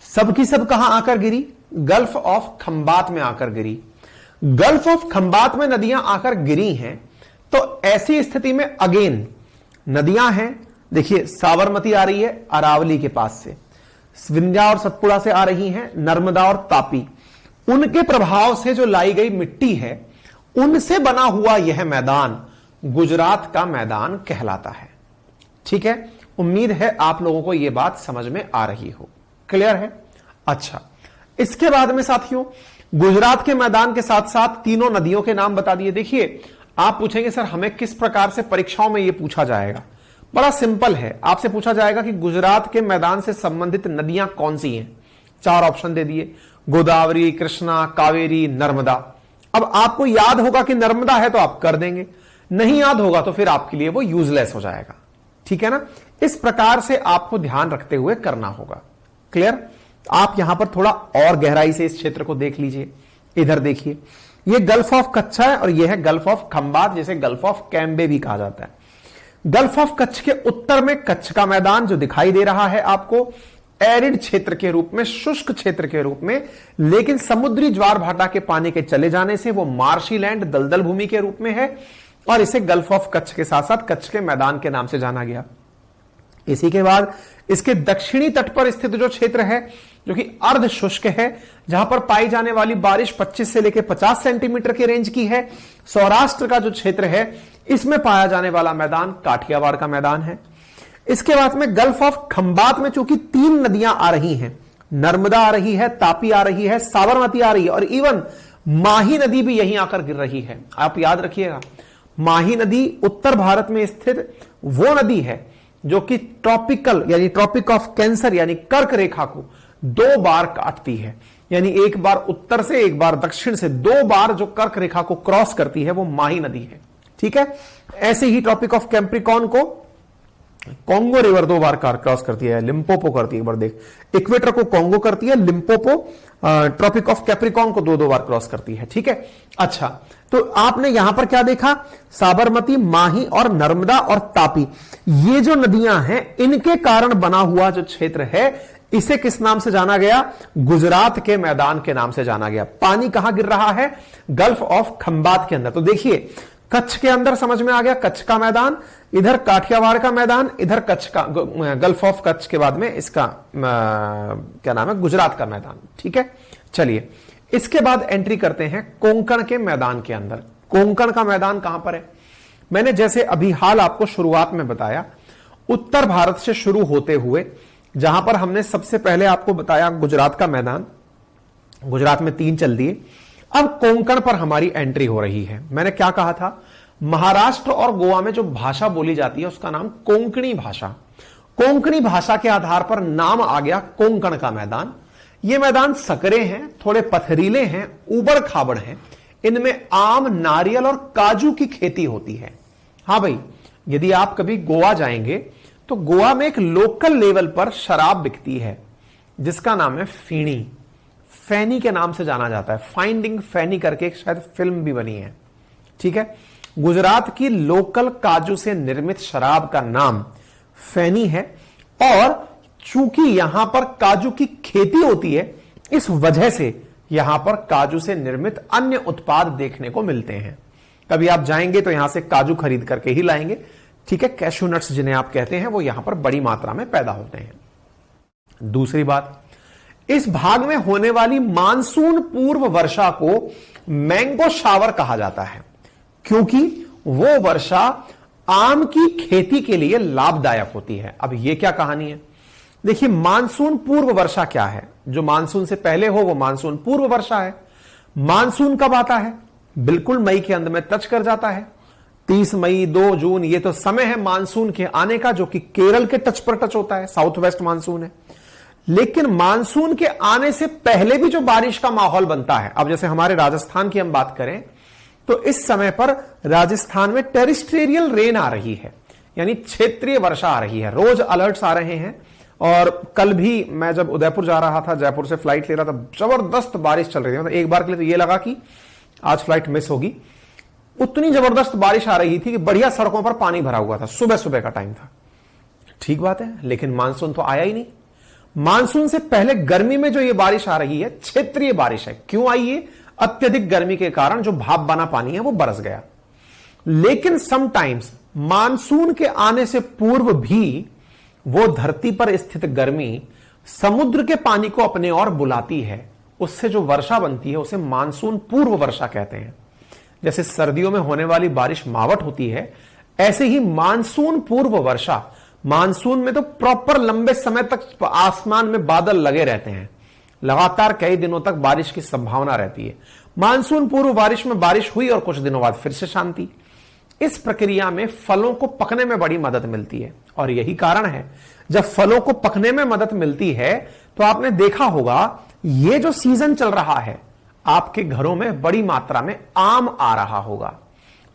सब की सब कहां आकर गिरी? गल्फ ऑफ खंबात में आकर गिरी। गल्फ ऑफ खंबात में नदियां आकर गिरी हैं तो ऐसी स्थिति में अगेन नदियां हैं, देखिए साबरमती आ रही है अरावली के पास से, विंध्या और सतपुड़ा से आ रही हैं नर्मदा और तापी, उनके प्रभाव से जो लाई गई मिट्टी है उनसे बना हुआ यह मैदान गुजरात का मैदान कहलाता है। ठीक है, उम्मीद है आप लोगों को यह बात समझ में आ रही हो। क्लियर है? अच्छा, इसके बाद में साथियों गुजरात के मैदान के साथ साथ तीनों नदियों के नाम बता दिए। देखिए, आप पूछेंगे सर हमें किस प्रकार से परीक्षाओं में यह पूछा जाएगा? बड़ा सिंपल है, आपसे पूछा जाएगा कि गुजरात के मैदान से संबंधित नदियां कौन सी हैं। 4 ऑप्शन दे दिए, गोदावरी, कृष्णा, कावेरी, नर्मदा। अब आपको याद होगा कि नर्मदा है तो आप कर देंगे, नहीं याद होगा तो फिर आपके लिए वो यूजलेस हो जाएगा। ठीक है ना, इस प्रकार से आपको ध्यान रखते हुए करना होगा। क्लियर? आप यहां पर थोड़ा और गहराई से इस क्षेत्र को देख लीजिए। इधर देखिए, यह गल्फ ऑफ कच्छ है और यह है गल्फ ऑफ खंबात, जिसे गल्फ ऑफ कैम्बे भी कहा जाता है। गल्फ ऑफ कच्छ के उत्तर में कच्छ का मैदान जो दिखाई दे रहा है आपको, एरिड क्षेत्र के रूप में, शुष्क क्षेत्र के रूप में, लेकिन समुद्री ज्वार भाटा के पानी के चले जाने से वो मार्शी लैंड, दलदल भूमि के रूप में है और इसे गल्फ ऑफ कच्छ के साथ साथ कच्छ के मैदान के नाम से जाना गया। इसी के बाद इसके दक्षिणी तट पर स्थित जो क्षेत्र है जो कि अर्ध शुष्क है, जहां पर पाई जाने वाली बारिश 25 से लेकर 50 सेंटीमीटर के रेंज की है, सौराष्ट्र का जो क्षेत्र है इसमें पाया जाने वाला मैदान काठियावाड़ का मैदान है। इसके बाद में गल्फ ऑफ खंबात में चूंकि 3 नदियां आ रही हैं, नर्मदा आ रही है, तापी आ रही है, साबरमती आ रही है और इवन माही नदी भी यहीं आकर गिर रही है। आप याद रखिएगा, माही नदी उत्तर भारत में स्थित वो नदी है जो कि ट्रॉपिकल यानी ट्रॉपिक ऑफ कैंसर यानी कर्क रेखा को 2 बार काटती है, यानी एक बार उत्तर से एक बार दक्षिण से, 2 बार जो कर्क रेखा को क्रॉस करती है वो माही नदी है। ठीक है, ऐसे ही ट्रॉपिक ऑफ कैप्रिकॉर्न को कॉन्गो रिवर 2 बार क्रॉस करती है, लिम्पोपो करती है, एक बार देख, इक्वेटर को कॉन्गो करती है, लिम्पोपो ट्रॉपिक ऑफ कैप्रिकॉर्न को 2-2 बार क्रॉस करती है। ठीक है, अच्छा, तो आपने यहां पर क्या देखा, साबरमती, माही और नर्मदा और तापी, ये जो नदियां हैं इनके कारण बना हुआ जो क्षेत्र है इसे किस नाम से जाना गया, गुजरात के मैदान के नाम से जाना गया। पानी कहां गिर रहा है, गल्फ ऑफ खंबात के अंदर। तो देखिए कच्छ के अंदर समझ में आ गया, कच्छ का मैदान, इधर काठियावाड़ का मैदान, इधर कच्छ का, गल्फ ऑफ कच्छ के बाद में इसका क्या नाम है, गुजरात का मैदान। ठीक है, चलिए इसके बाद एंट्री करते हैं कोंकण के मैदान के अंदर। कोंकण का मैदान कहां पर है, मैंने जैसे अभी हाल आपको शुरुआत में बताया, उत्तर भारत से शुरू होते हुए जहां पर हमने सबसे पहले आपको बताया गुजरात का मैदान, गुजरात में 3 चल दिए, अब कोंकण पर हमारी एंट्री हो रही है। मैंने क्या कहा था, महाराष्ट्र और गोवा में जो भाषा बोली जाती है उसका नाम कोंकणी भाषा। कोंकणी भाषा के आधार पर नाम आ गया कोंकण का मैदान। ये मैदान सकरे हैं, थोड़े पथरीले हैं, उबड़ खाबड़ हैं, इनमें आम, नारियल और काजू की खेती होती है। हां भाई, यदि आप कभी गोवा जाएंगे तो गोवा में एक लोकल लेवल पर शराब बिकती है जिसका नाम है फीणी, फैनी के नाम से जाना जाता है, फाइंडिंग फैनी करके एक शायद फिल्म भी बनी है। ठीक है, गुजरात की लोकल काजू से निर्मित शराब का नाम फैनी है, और चूंकि यहां पर काजू की खेती होती है इस वजह से यहां पर काजू से निर्मित अन्य उत्पाद देखने को मिलते हैं। कभी आप जाएंगे तो यहां से काजू खरीद करके ही लाएंगे। ठीक है, कैशू नट्स जिन्हें आप कहते हैं वो यहां पर बड़ी मात्रा में पैदा होते हैं। दूसरी बात, इस भाग में होने वाली मानसून पूर्व वर्षा को मैंगो शावर कहा जाता है, क्योंकि वो वर्षा आम की खेती के लिए लाभदायक होती है। अब ये क्या कहानी है, देखिए मानसून पूर्व वर्षा क्या है, जो मानसून से पहले हो वो मानसून पूर्व वर्षा है। मानसून कब आता है, बिल्कुल मई के अंत में टच कर जाता है, 30 मई 2 जून, ये तो समय है मानसून के आने का, जो कि केरल के टच पर टच होता है, साउथ वेस्ट मानसून है। लेकिन मानसून के आने से पहले भी जो बारिश का माहौल बनता है, अब जैसे हमारे राजस्थान की हम बात करें तो इस समय पर राजस्थान में टेरिस्ट्रियल रेन आ रही है, यानी क्षेत्रीय वर्षा आ रही है, रोज अलर्ट्स आ रहे हैं। और कल भी मैं जब उदयपुर जा रहा था, जयपुर से फ्लाइट ले रहा था, जबरदस्त बारिश चल रही थी, मतलब एक बार के लिए तो ये लगा कि आज फ्लाइट मिस होगी, उतनी जबरदस्त बारिश आ रही थी कि बढ़िया सड़कों पर पानी भरा हुआ था, सुबह सुबह का टाइम था। ठीक बात है, लेकिन मानसून तो आया ही नहीं। मानसून से पहले गर्मी में जो ये बारिश आ रही है क्षेत्रीय बारिश है। क्यों आई है, अत्यधिक गर्मी के कारण जो भाप बना पानी है वो बरस गया। लेकिन समटाइम्स मानसून के आने से पूर्व भी वो धरती पर स्थित गर्मी समुद्र के पानी को अपने ओर बुलाती है, उससे जो वर्षा बनती है उसे मानसून पूर्व वर्षा कहते हैं। जैसे सर्दियों में होने वाली बारिश मावट होती है, ऐसे ही मानसून पूर्व वर्षा, मानसून में तो प्रॉपर लंबे समय तक आसमान में बादल लगे रहते हैं, लगातार कई दिनों तक बारिश की संभावना रहती है। मानसून पूर्व बारिश में बारिश हुई और कुछ दिनों बाद फिर से शांति। इस प्रक्रिया में फलों को पकने में बड़ी मदद मिलती है, और यही कारण है जब फलों को पकने में मदद मिलती है तो आपने देखा होगा ये जो सीजन चल रहा है आपके घरों में बड़ी मात्रा में आम आ रहा होगा,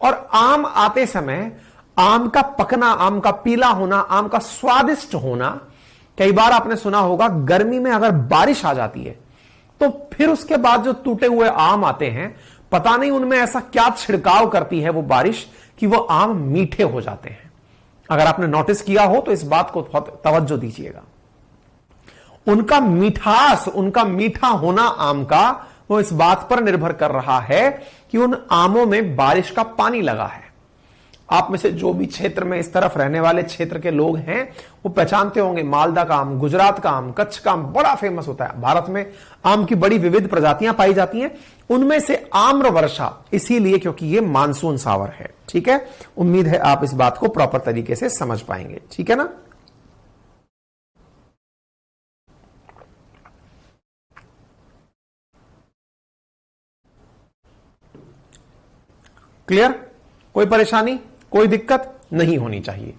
और आम आते समय आम का पकना, आम का पीला होना, आम का स्वादिष्ट होना, कई बार आपने सुना होगा गर्मी में अगर बारिश आ जाती है तो फिर उसके बाद जो टूटे हुए आम आते हैं, पता नहीं उनमें ऐसा क्या छिड़काव करती है वो बारिश कि वो आम मीठे हो जाते हैं। अगर आपने नोटिस किया हो तो इस बात को बहुत तवज्जो दीजिएगा। उनका मिठास, उनका मीठा होना आम का, वो इस बात पर निर्भर कर रहा है कि उन आमों में बारिश का पानी लगा है। आप में से जो भी क्षेत्र में इस तरफ रहने वाले क्षेत्र के लोग हैं वो पहचानते होंगे, मालदा का आम, गुजरात का आम, कच्छ का आम बड़ा फेमस होता है। भारत में आम की बड़ी विविध प्रजातियां पाई जाती हैं, उनमें से आम्र वर्षा इसीलिए क्योंकि ये मानसून सावर है। ठीक है, उम्मीद है आप इस बात को प्रॉपर तरीके से समझ पाएंगे। ठीक है ना, क्लियर, कोई परेशानी, कोई दिक्कत नहीं होनी चाहिए।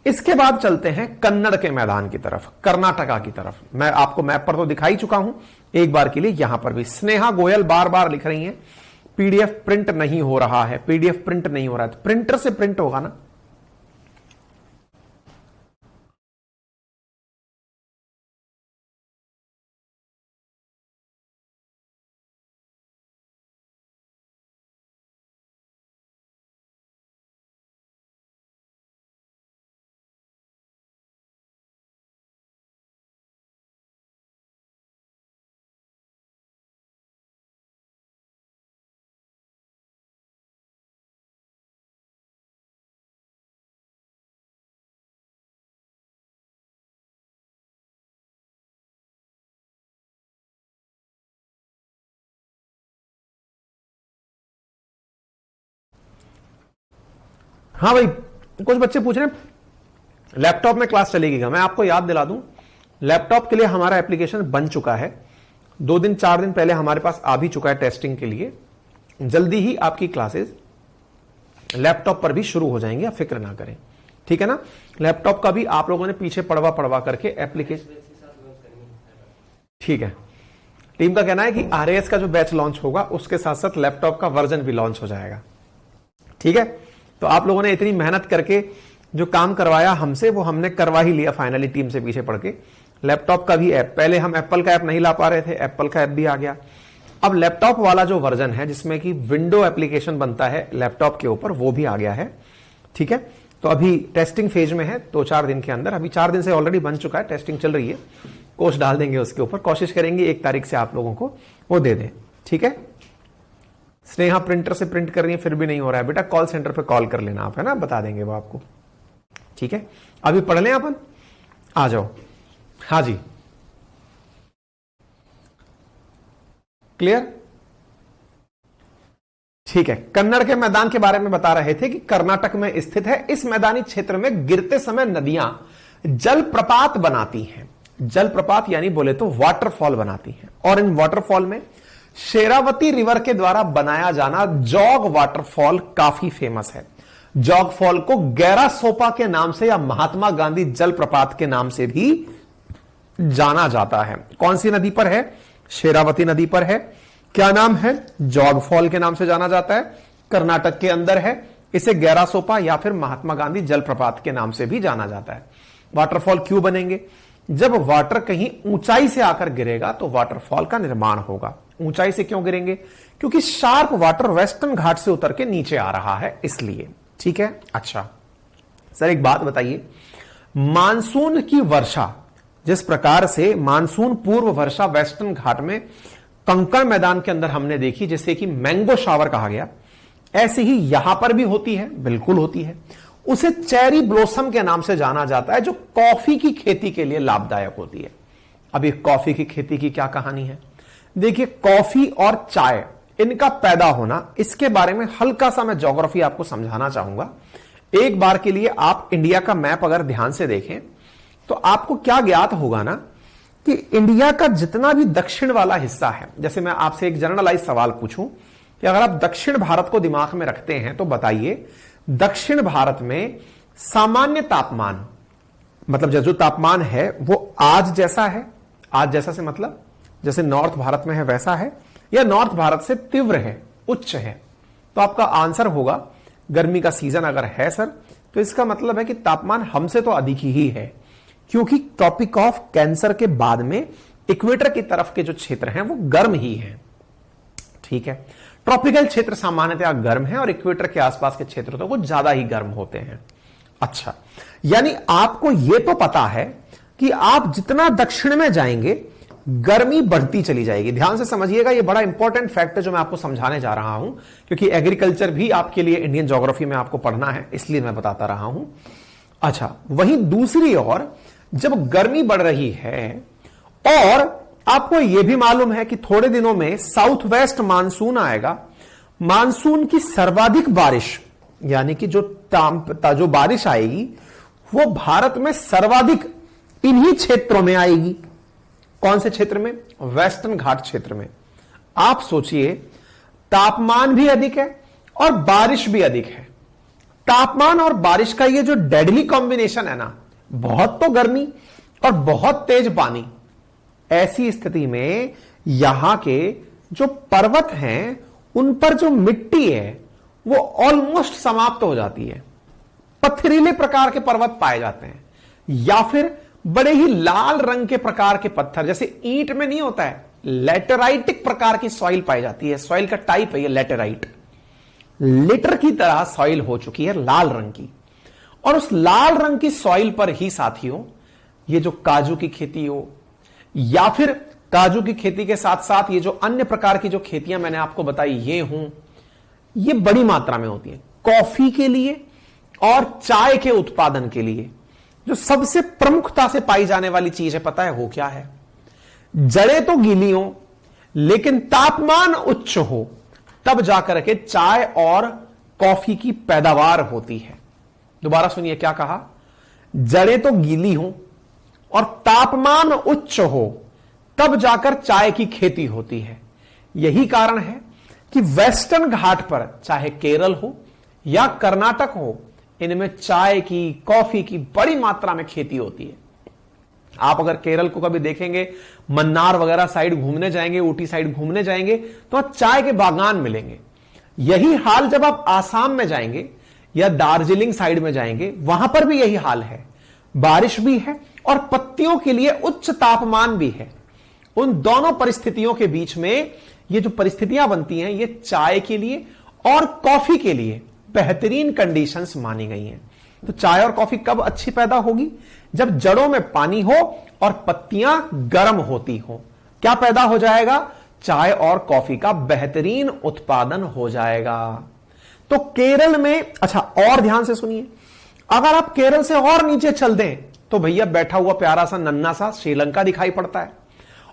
इसके बाद चलते हैं कन्नड़ के मैदान की तरफ, कर्नाटका की तरफ। मैं आपको मैप पर तो दिखाई चुका हूं, एक बार के लिए यहां पर भी स्नेहा गोयल बार बार लिख रही हैं पीडीएफ प्रिंट नहीं हो रहा है, पीडीएफ प्रिंट नहीं हो रहा है। तो प्रिंटर से प्रिंट होगा ना, हाँ भाई, कुछ बच्चे पूछ रहे हैं लैपटॉप में क्लास चलेगी क्या? मैं आपको याद दिला दूं, लैपटॉप के लिए हमारा एप्लीकेशन बन चुका है। 2 दिन 4 दिन पहले हमारे पास आ भी चुका है टेस्टिंग के लिए। जल्दी ही आपकी क्लासेस लैपटॉप पर भी शुरू हो जाएंगे, आप फिक्र ना करें, ठीक है ना। लैपटॉप का भी आप लोगों ने पीछे पड़वा करके एप्लीकेशन, ठीक है। टीम का कहना है कि आरएएस का जो बैच लॉन्च होगा उसके साथ साथ लैपटॉप का वर्जन भी लॉन्च हो जाएगा, ठीक है। तो आप लोगों ने इतनी मेहनत करके जो काम करवाया हमसे, वो हमने करवा ही लिया फाइनली टीम से पीछे पड़ के। लैपटॉप का भी ऐप, पहले हम एप्पल का ऐप नहीं ला पा रहे थे, एप्पल का ऐप भी आ गया। अब लैपटॉप वाला जो वर्जन है जिसमें कि विंडो एप्लीकेशन बनता है लैपटॉप के ऊपर, वो भी आ गया है, ठीक है। तो अभी टेस्टिंग फेज में है, 2-4 दिन के अंदर, अभी 4 दिन से ऑलरेडी बन चुका है, टेस्टिंग चल रही है। कोर्स डाल देंगे उसके ऊपर, कोशिश करेंगे 1 तारीख से आप लोगों को वो दे दें, ठीक है। स्नेहा प्रिंटर से प्रिंट कर रही है, फिर भी नहीं हो रहा है बेटा, कॉल सेंटर पे कॉल कर लेना आप, है ना, बता देंगे वो आपको, ठीक है। अभी पढ़ लें अपन, आ जाओ। हाँ जी, क्लियर, ठीक है। कन्नड़ के मैदान के बारे में बता रहे थे कि कर्नाटक में स्थित है। इस मैदानी क्षेत्र में गिरते समय नदियां जलप्रपात बनाती हैं, जलप्रपात यानी बोले तो वाटरफॉल बनाती हैं। और इन वाटरफॉल में शेरावती रिवर के द्वारा बनाया जाना जॉग वाटरफॉल काफी फेमस है। जॉग फॉल को गैरा सोपा के नाम से या महात्मा गांधी जलप्रपात के नाम से भी जाना जाता है। कौन सी नदी पर है? शेरावती नदी पर है। क्या नाम है? जॉग फॉल के नाम से जाना जाता है, कर्नाटक के अंदर है। इसे गैरा सोपा या फिर महात्मा गांधी जलप्रपात के नाम से भी जाना जाता है। वाटरफॉल क्यों बनेंगे? जब वाटर कहीं ऊंचाई से आकर गिरेगा तो वाटरफॉल का निर्माण होगा। ऊंचाई से क्यों गिरेंगे? क्योंकि शार्प वाटर वेस्टर्न घाट से उतर के नीचे आ रहा है, इसलिए, ठीक है। अच्छा सर, एक बात बताइए, मानसून की वर्षा, जिस प्रकार से मानसून पूर्व वर्षा वेस्टर्न घाट में कंकड़ मैदान के अंदर हमने देखी, जिसे कि मैंगो शावर कहा गया, ऐसे ही यहां पर भी होती है, बिल्कुल होती है। उसे चेरी ब्लॉसम के नाम से जाना जाता है, जो कॉफी की खेती के लिए लाभदायक होती है। अब ये कॉफी की खेती की क्या कहानी है? देखिए, कॉफी और चाय इनका पैदा होना, इसके बारे में हल्का सा मैं ज्योग्राफी आपको समझाना चाहूंगा। एक बार के लिए आप इंडिया का मैप अगर ध्यान से देखें तो आपको क्या ज्ञात होगा ना कि इंडिया का जितना भी दक्षिण वाला हिस्सा है, जैसे मैं आपसे एक जनरलाइज सवाल पूछूं कि अगर आप दक्षिण भारत को दिमाग में रखते हैं तो बताइए, दक्षिण भारत में सामान्य तापमान, मतलब जो तापमान है वो आज जैसा है, आज जैसा से मतलब जैसे नॉर्थ भारत में है वैसा है, या नॉर्थ भारत से तीव्र है, उच्च है? तो आपका आंसर होगा, गर्मी का सीजन अगर है सर, तो इसका मतलब है कि तापमान हमसे तो अधिक ही है, क्योंकि ट्रॉपिक ऑफ कैंसर के बाद में इक्वेटर की तरफ के जो क्षेत्र हैं वो गर्म ही हैं, ठीक है। ट्रॉपिकल क्षेत्र सामान्यतः गर्म है और इक्वेटर के आसपास के क्षेत्र तो वो ज्यादा ही गर्म होते हैं। अच्छा, यानी आपको यह तो पता है कि आप जितना दक्षिण में जाएंगे गर्मी बढ़ती चली जाएगी। ध्यान से समझिएगा, यह बड़ा इंपॉर्टेंट फैक्ट है जो मैं आपको समझाने जा रहा हूं, क्योंकि एग्रीकल्चर भी आपके लिए इंडियन ज्योग्राफी में आपको पढ़ना है, इसलिए मैं बताता रहा हूं। अच्छा, वहीं दूसरी ओर जब गर्मी बढ़ रही है और आपको यह भी मालूम है कि थोड़े दिनों में साउथ वेस्ट मानसून आएगा, मानसून की सर्वाधिक बारिश, यानी कि जो बारिश आएगी वो भारत में सर्वाधिक इन्हीं क्षेत्रों में आएगी। कौन से क्षेत्र में? वेस्टर्न घाट क्षेत्र में। आप सोचिए, तापमान भी अधिक है और बारिश भी अधिक है। तापमान और बारिश का ये जो डेडली कॉम्बिनेशन है ना, बहुत तो गर्मी और बहुत तेज पानी, ऐसी स्थिति में यहां के जो पर्वत हैं उन पर जो मिट्टी है वो ऑलमोस्ट समाप्त हो जाती है। पथरीले प्रकार के पर्वत पाए जाते हैं, या फिर बड़े ही लाल रंग के प्रकार के पत्थर, जैसे ईंट में नहीं होता है, लेटेराइटिक प्रकार की सॉइल पाई जाती है। सॉइल का टाइप है ये लेटेराइट, लिटर की तरह सॉइल हो चुकी है, लाल रंग की। और उस लाल रंग की सॉइल पर ही साथियों, ये जो काजू की खेती हो, या फिर काजू की खेती के साथ साथ ये जो अन्य प्रकार की जो खेतियां मैंने आपको बताई ये बड़ी मात्रा में होती है कॉफी के लिए और चाय के उत्पादन के लिए। जो सबसे प्रमुखता से पाई जाने वाली चीज है, पता है वो क्या है? जड़ें तो गीली हो लेकिन तापमान उच्च हो, तब जाकर के चाय और कॉफी की पैदावार होती है। दोबारा सुनिए क्या कहा, जड़ें तो गीली हो और तापमान उच्च हो तब जाकर चाय की खेती होती है। यही कारण है कि वेस्टर्न घाट पर चाहे केरल हो या कर्नाटक हो, इनमें चाय की, कॉफी की बड़ी मात्रा में खेती होती है। आप अगर केरल को कभी देखेंगे, मन्नार वगैरह साइड घूमने जाएंगे, ऊटी साइड घूमने जाएंगे, तो आप चाय के बागान मिलेंगे। यही हाल जब आप आसाम में जाएंगे या दार्जिलिंग साइड में जाएंगे, वहां पर भी यही हाल है। बारिश भी है और पत्तियों के लिए उच्च तापमान भी है। उन दोनों परिस्थितियों के बीच में ये जो परिस्थितियां बनती हैं, ये चाय के लिए और कॉफी के लिए बेहतरीन कंडीशंस मानी गई हैं। तो चाय और कॉफी कब अच्छी पैदा होगी? जब जड़ों में पानी हो और पत्तियां गर्म होती हो। क्या पैदा हो जाएगा? चाय और कॉफी का बेहतरीन उत्पादन हो जाएगा। तो केरल में, अच्छा और ध्यान से सुनिए, अगर आप केरल से और नीचे चल दें तो भैया बैठा हुआ प्यारा सा नन्ना सा श्रीलंका दिखाई पड़ता है।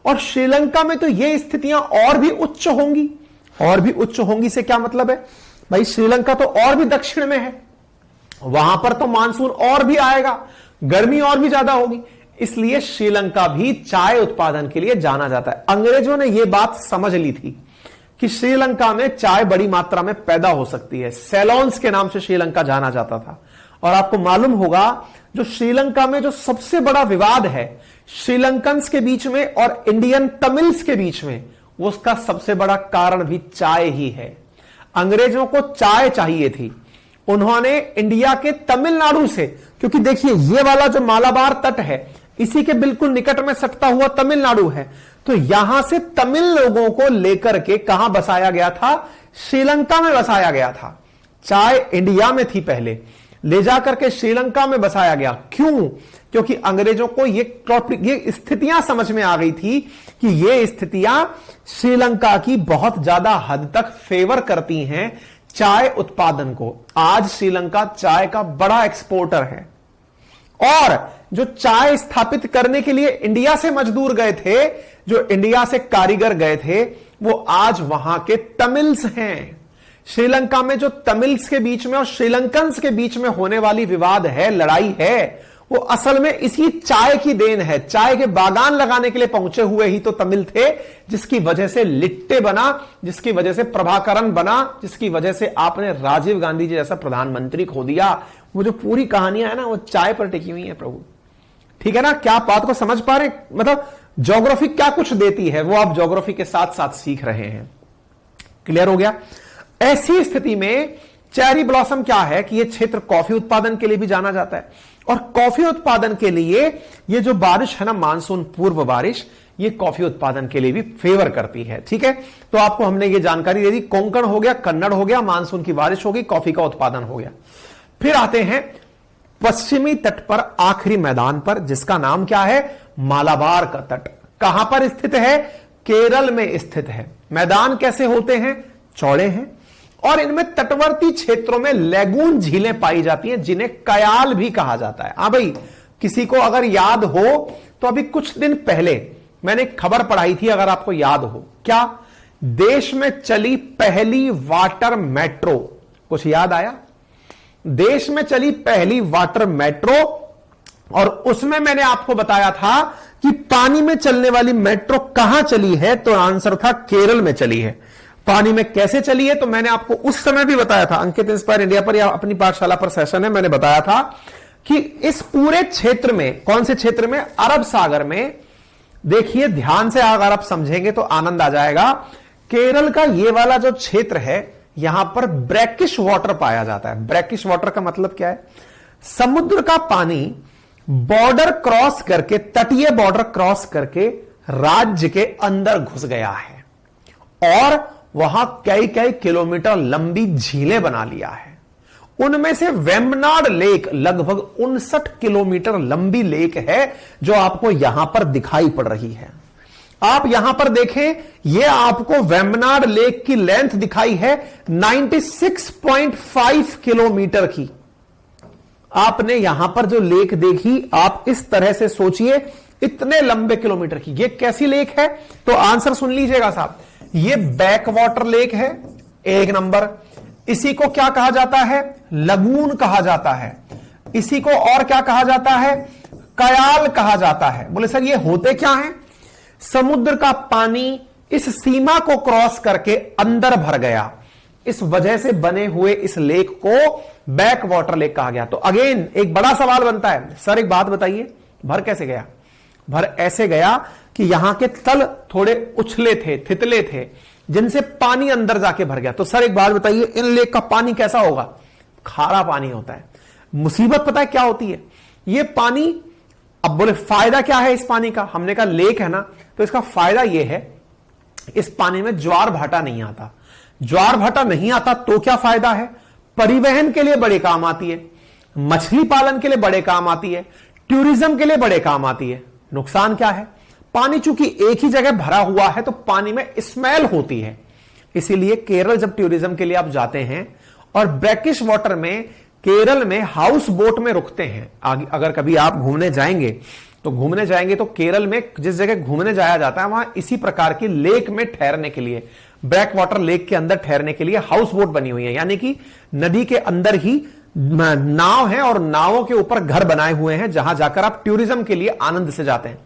और श्रीलंका में तो ये स्थितियां और भी उच्च होंगी। और भी उच्च होंगी से क्या मतलब है भाई? श्रीलंका तो और भी दक्षिण में है, वहां पर तो मानसून और भी आएगा, गर्मी और भी ज्यादा होगी। इसलिए श्रीलंका भी चाय उत्पादन के लिए जाना जाता है। अंग्रेजों ने यह बात समझ ली थी कि श्रीलंका में चाय बड़ी मात्रा में पैदा हो सकती है। सेलोन्स के नाम से श्रीलंका जाना जाता था। और आपको मालूम होगा, जो श्रीलंका में जो सबसे बड़ा विवाद है श्रीलंकन्स के बीच में और इंडियन तमिल्स के बीच में, उसका सबसे बड़ा कारण भी चाय ही है। अंग्रेजों को चाय चाहिए थी। उन्होंने इंडिया के तमिलनाडु से, क्योंकि देखिए ये वाला जो मालाबार तट है, इसी के बिल्कुल निकट में सटता हुआ तमिलनाडु है, तो यहां से तमिल लोगों को लेकर के कहां बसाया गया था? श्रीलंका में बसाया गया था। चाय इंडिया में थी पहले, ले जाकर के श्रीलंका में बसाया गया। क्यों? क्योंकि अंग्रेजों को ये स्थितियां समझ में आ गई थी कि ये स्थितियां श्रीलंका की बहुत ज्यादा हद तक फेवर करती हैं चाय उत्पादन को। आज श्रीलंका चाय का बड़ा एक्सपोर्टर है। और जो चाय स्थापित करने के लिए इंडिया से मजदूर गए थे, जो इंडिया से कारीगर गए थे, वो आज वहां के तमिल्स हैं। श्रीलंका में जो तमिल्स के बीच में और श्रीलंकन्स के बीच में होने वाली विवाद है, लड़ाई है, वो असल में इसी चाय की देन है। चाय के बागान लगाने के लिए पहुंचे हुए ही तो तमिल थे, जिसकी वजह से लिट्टे बना, जिसकी वजह से प्रभाकरण बना, जिसकी वजह से आपने राजीव गांधी जी जैसा प्रधानमंत्री खो दिया। वो जो पूरी कहानियां है ना, वो चाय पर टिकी हुई है प्रभु। ठीक है ना? क्या आप बात को समझ पा रहे? मतलब ज्योग्राफी क्या कुछ देती है, वो आप ज्योग्राफी के साथ साथ सीख रहे हैं। क्लियर हो गया? ऐसी स्थिति में चेरी ब्लॉसम क्या है कि यह क्षेत्र कॉफी उत्पादन के लिए भी जाना जाता है। और कॉफी उत्पादन के लिए ये जो बारिश है ना, मानसून पूर्व बारिश, ये कॉफी उत्पादन के लिए भी फेवर करती है। ठीक है, तो आपको हमने ये जानकारी दे दी। कोंकण हो गया, कन्नड़ हो गया, मानसून की बारिश होगी, कॉफी का उत्पादन हो गया। फिर आते हैं पश्चिमी तट पर, आखिरी मैदान पर, जिसका नाम क्या है? मालाबार का तट। कहां पर स्थित है? केरल में स्थित है। मैदान कैसे होते हैं? चौड़े हैं और इनमें तटवर्ती क्षेत्रों में लैगून झीलें पाई जाती हैं, जिन्हें कयाल भी कहा जाता है। हां भाई, किसी को अगर याद हो तो अभी कुछ दिन पहले मैंने एक खबर पढ़ाई थी, अगर आपको याद हो। क्या? देश में चली पहली वाटर मेट्रो। कुछ याद आया? देश में चली पहली वाटर मेट्रो, और उसमें मैंने आपको बताया था कि पानी में चलने वाली मेट्रो कहां चली है, तो आंसर था केरल में चली है। पानी में कैसे चली है? तो मैंने आपको उस समय भी बताया था, अंकित इंस्पायर इंडिया पर या अपनी पाठशाला पर सेशन है, मैंने बताया था कि इस पूरे क्षेत्र में, कौन से क्षेत्र में? अरब सागर में। देखिए ध्यान से, अगर आप समझेंगे तो आनंद आ जाएगा। केरल का ये वाला जो क्षेत्र है, यहां पर ब्रैकिश वाटर पाया जाता है। ब्रैकिश वाटर का मतलब क्या है? समुद्र का पानी बॉर्डर क्रॉस करके, तटीय बॉर्डर क्रॉस करके राज्य के अंदर घुस गया है और वहां कई कई किलोमीटर लंबी झीलें बना लिया है। उनमें से वेम्बनाड लेक लगभग 59 किलोमीटर लंबी लेक है, जो आपको यहां पर दिखाई पड़ रही है। आप यहां पर देखें, यह आपको वेम्बनाड लेक की लेंथ दिखाई है 96.5 किलोमीटर की। आपने यहां पर जो लेक देखी, आप इस तरह से सोचिए, इतने लंबे किलोमीटर की। यह कैसी लेक है? तो आंसर सुन लीजिएगा साहब, यह बैक वाटर लेक है, एक नंबर। इसी को क्या कहा जाता है? लगून कहा जाता है। इसी को और क्या कहा जाता है? कयाल कहा जाता है। बोले सर ये होते क्या है? समुद्र का पानी इस सीमा को क्रॉस करके अंदर भर गया, इस वजह से बने हुए इस लेक को बैक वाटर लेक कहा गया। तो अगेन एक बड़ा सवाल बनता है, सर एक बात बताइए, भर कैसे गया? भर ऐसे गया कि यहां के तल थोड़े उछले थे, थितले थे, जिनसे पानी अंदर जाके भर गया। तो सर एक बात बताइए, इन लेक का पानी कैसा होगा? खारा पानी होता है। मुसीबत पता है क्या होती है? ये पानी, अब बोले फायदा क्या है इस पानी का? हमने कहा लेक है ना, तो इसका फायदा यह है, इस पानी में ज्वार भाटा नहीं आता। ज्वार भाटा नहीं आता तो क्या फायदा है? परिवहन के लिए बड़े काम आती है, मछली पालन के लिए बड़े काम आती है, टूरिज्म के लिए बड़े काम आती है। नुकसान क्या है? पानी चूंकि एक ही जगह भरा हुआ है तो पानी में स्मेल होती है। इसीलिए केरल जब टूरिज्म के लिए आप जाते हैं और ब्रैकिश वाटर में केरल में हाउस बोट में रुकते हैं, अगर कभी आप घूमने जाएंगे तो केरल में जिस जगह घूमने जाया जाता है वहां इसी प्रकार की लेक में ठहरने के लिए, ब्रैक वाटर लेक के अंदर ठहरने के लिए हाउस बोट बनी हुई है। यानी कि नदी के अंदर ही नाव है और नावों के ऊपर घर बनाए हुए हैं, जहां जाकर आप टूरिज्म के लिए आनंद से जाते हैं।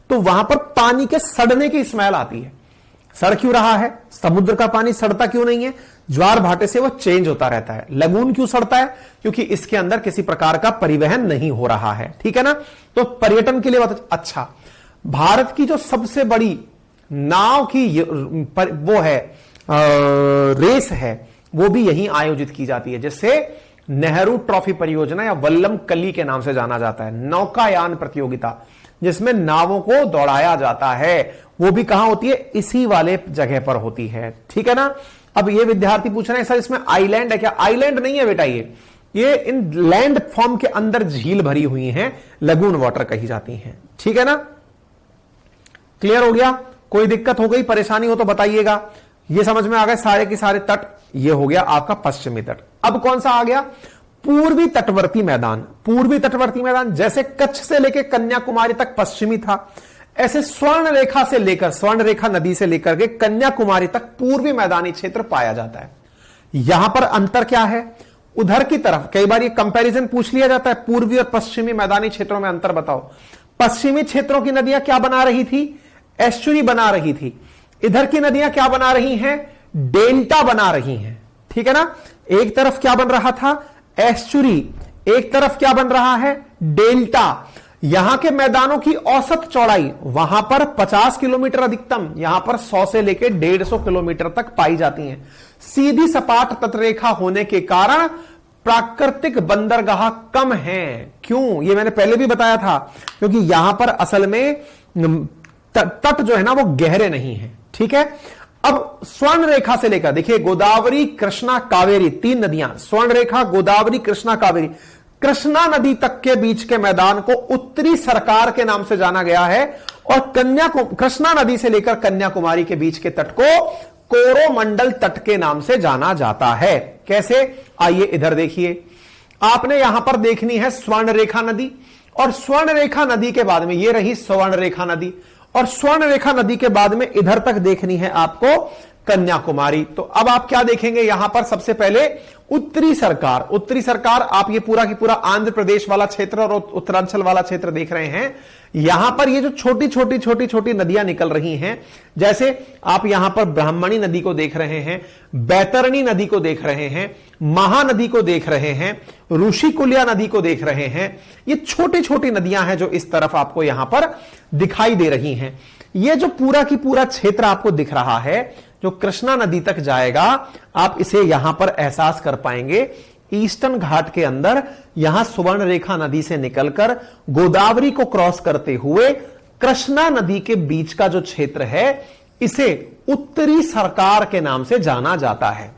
तो वहां पर पानी के सड़ने की स्मेल आती है। सड़ क्यों रहा है? समुद्र का पानी सड़ता क्यों नहीं है? ज्वार भाटे से वो चेंज होता रहता है। लगून क्यों सड़ता है? क्योंकि इसके अंदर किसी प्रकार का परिवहन नहीं हो रहा है। ठीक है ना? तो पर्यटन के लिए बहुत अच्छा। भारत की जो सबसे बड़ी नाव की वो है रेस है, वो भी यहीं आयोजित की जाती है, जिससे नेहरू ट्रॉफी परियोजना या वल्लम कली के नाम से जाना जाता है। नौकायान प्रतियोगिता जिसमें नावों को दौड़ाया जाता है, वो भी कहां होती है? इसी वाले जगह पर होती है। ठीक है ना? अब ये विद्यार्थी पूछ रहे हैं सर इसमें आइलैंड है क्या? आइलैंड नहीं है बेटा, ये इन लैंड फॉर्म के अंदर झील भरी हुई हैं, लगून वाटर कही जाती हैं। ठीक है ना? क्लियर हो गया? कोई दिक्कत हो गई, परेशानी हो तो बताइएगा। ये समझ में आ गए सारे के सारे तट? ये हो गया आपका पश्चिमी तट। अब कौन सा आ गया? पूर्वी तटवर्ती मैदान। पूर्वी तटवर्ती मैदान जैसे कच्छ से लेकर कन्याकुमारी तक पश्चिमी था, ऐसे स्वर्ण रेखा नदी से लेकर के कन्याकुमारी तक पूर्वी मैदानी क्षेत्र पाया जाता है। यहां पर अंतर क्या है? उधर की तरफ कई बार ये कंपैरिजन पूछ लिया जाता है, पूर्वी और पश्चिमी मैदानी क्षेत्रों में अंतर बताओ। पश्चिमी क्षेत्रों की नदियां क्या बना रही थी? एस्चुरी बना रही थी। इधर की नदियां क्या बना रही हैं? डेल्टा बना रही हैं। ठीक है ना? एक तरफ क्या बन रहा था? एस्चुरी, एक तरफ क्या बन रहा है? डेल्टा। यहां के मैदानों की औसत चौड़ाई वहां पर 50 किलोमीटर अधिकतम, यहां पर 100 से लेकर 150 किलोमीटर तक पाई जाती हैं। सीधी सपाट तटरेखा होने के कारण प्राकृतिक बंदरगाह कम हैं। क्यों? ये मैंने पहले भी बताया था, क्योंकि यहां पर असल में तट जो है ना वो गहरे नहीं है। ठीक है? अब स्वर्ण रेखा से लेकर देखिए गोदावरी, कृष्णा, कावेरी, 3 नदियां, स्वर्ण रेखा, गोदावरी, कृष्णा, कावेरी, कृष्णा नदी तक के बीच के मैदान को उत्तरी सरकार के नाम से जाना गया है, और कृष्णा नदी से लेकर कन्याकुमारी के बीच के तट को कोरोमंडल तट के नाम से जाना जाता है। कैसे? आइए इधर देखिए, आपने यहां पर देखनी है स्वर्ण रेखा नदी, और स्वर्ण रेखा नदी के बाद में ये रही स्वर्ण रेखा नदी, और स्वर्ण रेखा नदी के बाद में इधर तक देखनी है आपको कन्याकुमारी। तो अब आप क्या देखेंगे यहां पर? सबसे पहले उत्तरी सरकार। उत्तरी सरकार आप ये पूरा की पूरा आंध्र प्रदेश वाला क्षेत्र और उत्तरांचल वाला क्षेत्र देख रहे हैं। यहां पर ये जो छोटी छोटी नदियां निकल रही हैं, जैसे आप यहां पर ब्राह्मणी नदी को देख रहे हैं, बैतरणी नदी को देख रहे हैं, महानदी को देख रहे हैं, ऋषिकुल्या नदी को देख रहे हैं। ये छोटी छोटी नदियां हैं जो इस तरफ आपको यहां पर दिखाई दे रही हैं। ये जो पूरा की पूरा क्षेत्र आपको दिख रहा है, जो कृष्णा नदी तक जाएगा, आप इसे यहां पर एहसास कर पाएंगे। ईस्टर्न घाट के अंदर यहां सुवर्ण रेखा नदी से निकलकर गोदावरी को क्रॉस करते हुए कृष्णा नदी के बीच का जो क्षेत्र है, इसे उत्तरी सरकार के नाम से जाना जाता है।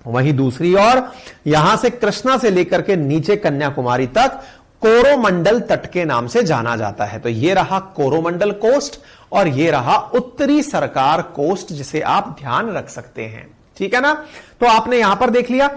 वहीं दूसरी ओर यहां से कृष्णा से लेकर के नीचे कन्याकुमारी तक कोरोमंडल तट के नाम से जाना जाता है। तो यह रहा कोरोमंडल कोस्ट और यह रहा उत्तरी सरकार कोस्ट, जिसे आप ध्यान रख सकते हैं। ठीक है ना? तो आपने यहां पर देख लिया।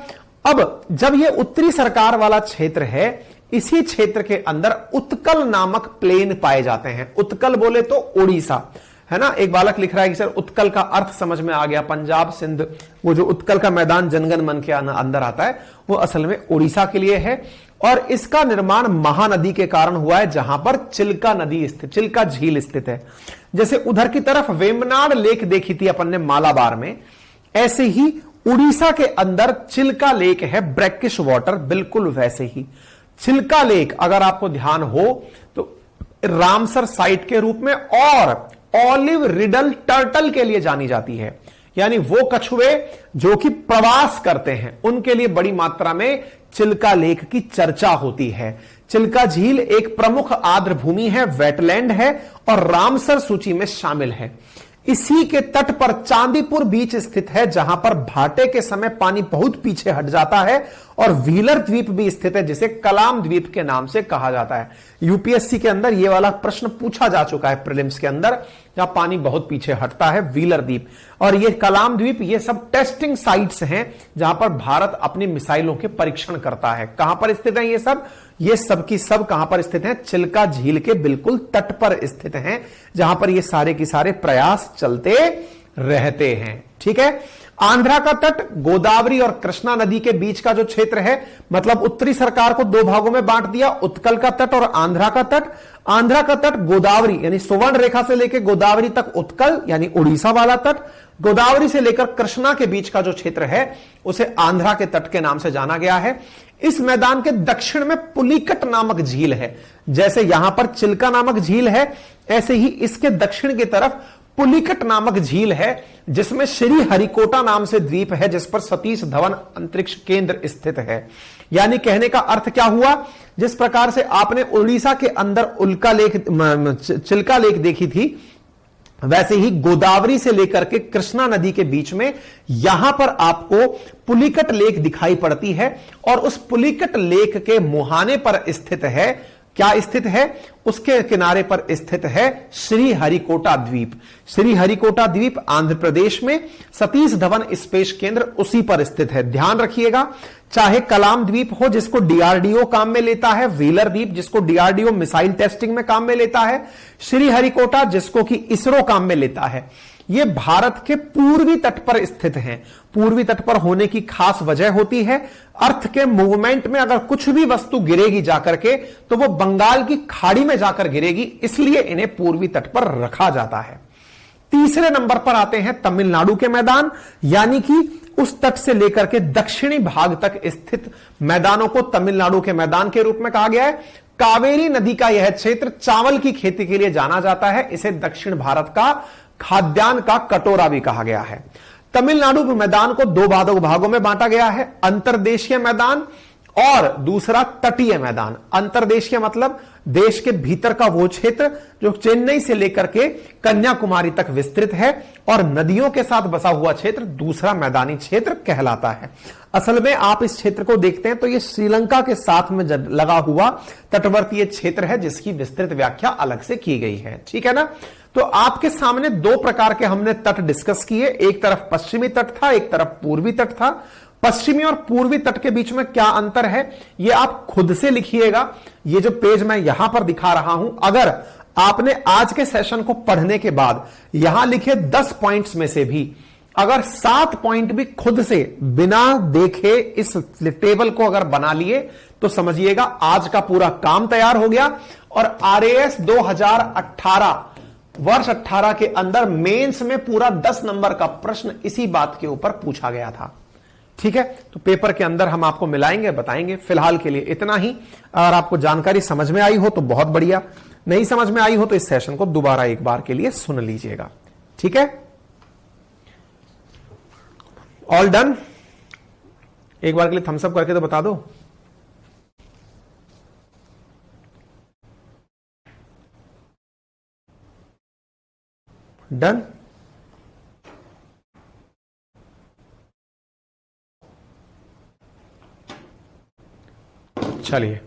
अब जब यह उत्तरी सरकार वाला क्षेत्र है, इसी क्षेत्र के अंदर उत्कल नामक प्लेन पाए जाते हैं। उत्कल बोले तो उड़ीसा, है ना? एक बालक लिख रहा है कि सर उत्कल का अर्थ समझ में आ गया, पंजाब, सिंध, वो जो उत्कल का मैदान जनगण मन के अंदर आता है, वो असल में उड़ीसा के लिए है। और इसका निर्माण महानदी के कारण हुआ है, जहां पर चिल्का नदी स्थित, चिल्का झील स्थित है। जैसे उधर की तरफ वेम्बनाड लेक देखी थी अपन ने मालाबार में, ऐसे ही उड़ीसा के अंदर चिल्का लेक है, ब्रैकिश वाटर, बिल्कुल वैसे ही चिल्का लेक अगर आपको ध्यान हो तो रामसर साइट के रूप में और ऑलिव रिडल टर्टल के लिए जानी जाती है, यानी वो कछुए जो कि प्रवास करते हैं उनके लिए बड़ी मात्रा में चिल्का लेक की चर्चा होती है। चिल्का झील एक प्रमुख आर्द्र भूमि है, वेटलैंड है और रामसर सूची में शामिल है। इसी के तट पर चांदीपुर बीच स्थित है, जहां पर भाटे के समय पानी बहुत पीछे हट जाता है, और व्हीलर द्वीप भी स्थित है जिसे कलाम द्वीप के नाम से कहा जाता है। यूपीएससी के अंदर यह वाला प्रश्न पूछा जा चुका है प्रीलिम्स के अंदर, जहां पानी बहुत पीछे हटता है, व्हीलर द्वीप और ये कलाम द्वीप, ये सब टेस्टिंग साइट्स हैं जहां पर भारत अपनी मिसाइलों के परीक्षण करता है। कहां पर स्थित है ये सब की सब कहां पर स्थित हैं? चिल्का झील के बिल्कुल तट पर स्थित हैं, जहां पर ये सारे के सारे प्रयास चलते रहते हैं। ठीक है। आंध्रा का तट गोदावरी और कृष्णा नदी के बीच का जो क्षेत्र है, मतलब उत्तरी सरकार को दो भागों में बांट दिया, उत्कल का तट और आंध्रा का तट। आंध्रा का तट गोदावरी यानी सुवर्ण रेखा से लेकर गोदावरी तक उत्कल यानी उड़ीसा वाला तट, गोदावरी से लेकर कृष्णा के बीच का जो क्षेत्र है उसे आंध्रा के तट के नाम से जाना गया है। इस मैदान के दक्षिण में पुलिकट नामक झील है। जैसे यहां पर चिल्का नामक झील है, ऐसे ही इसके दक्षिण की तरफ पुलिकट नामक झील है, जिसमें श्री हरिकोटा नाम से द्वीप है, जिस पर सतीश धवन अंतरिक्ष केंद्र स्थित है। यानी कहने का अर्थ क्या हुआ, जिस प्रकार से आपने उड़ीसा के अंदर उल्का लेक, चिल्का लेक देखी थी, वैसे ही गोदावरी से लेकर के कृष्णा नदी के बीच में यहां पर आपको पुलिकट लेक दिखाई पड़ती है, और उस पुलिकट लेक के मुहाने पर स्थित है, क्या स्थित है? उसके किनारे पर स्थित है श्री हरिकोटा द्वीप। श्री हरिकोटा द्वीप आंध्र प्रदेश में, सतीश धवन स्पेस केंद्र उसी पर स्थित है। ध्यान रखिएगा, चाहे कलाम द्वीप हो जिसको डीआरडीओ काम में लेता है, व्हीलर द्वीप जिसको डीआरडीओ मिसाइल टेस्टिंग में काम में लेता है, श्री हरिकोटा जिसको कि इसरो काम में लेता है, ये भारत के पूर्वी तट पर स्थित हैं। पूर्वी तट पर होने की खास वजह होती है, अर्थ के मूवमेंट में अगर कुछ भी वस्तु गिरेगी जाकर के तो वो बंगाल की खाड़ी में जाकर गिरेगी, इसलिए इन्हें पूर्वी तट पर रखा जाता है। तीसरे नंबर पर आते हैं तमिलनाडु के मैदान, यानी कि उस तट से लेकर के दक्षिणी भाग तक स्थित मैदानों को तमिलनाडु के मैदान के रूप में कहा गया है। कावेरी नदी का यह क्षेत्र चावल की खेती के लिए जाना जाता है, इसे दक्षिण भारत का खाद्यान्न का कटोरा भी कहा गया है। तमिलनाडु के मैदान को दो भागों में बांटा गया है, अंतर्देशीय मैदान और दूसरा तटीय मैदान। अंतर्देशीय मतलब देश के भीतर का वो क्षेत्र जो चेन्नई से लेकर के कन्याकुमारी तक विस्तृत है, और नदियों के साथ बसा हुआ क्षेत्र दूसरा मैदानी क्षेत्र कहलाता है। असल में आप इस क्षेत्र को देखते हैं तो ये श्रीलंका के साथ में लगा हुआ तटवर्तीय क्षेत्र है, जिसकी विस्तृत व्याख्या अलग से की गई है। ठीक है ना। तो आपके सामने दो प्रकार के हमने तट डिस्कस किए, एक तरफ पश्चिमी तट था, एक तरफ पूर्वी तट था। पश्चिमी और पूर्वी तट के बीच में क्या अंतर है ये आप खुद से लिखिएगा। ये जो पेज मैं यहां पर दिखा रहा हूं, अगर आपने आज के सेशन को पढ़ने के बाद यहां लिखे 10 पॉइंट्स में से भी अगर 7 पॉइंट भी खुद से बिना देखे इस टेबल को अगर बना लिए तो समझिएगा आज का पूरा काम तैयार हो गया। और आरएएस 2018 वर्ष 18 के अंदर मेंस में पूरा 10 नंबर का प्रश्न इसी बात के ऊपर पूछा गया था। ठीक है, तो पेपर के अंदर हम आपको मिलाएंगे, बताएंगे। फिलहाल के लिए इतना ही। अगर आपको जानकारी समझ में आई हो तो बहुत बढ़िया, नहीं समझ में आई हो तो इस सेशन को दोबारा एक बार के लिए सुन लीजिएगा। ठीक है, ऑल डन। एक बार के लिए थम्स अप करके तो बता दो। डन। चलिए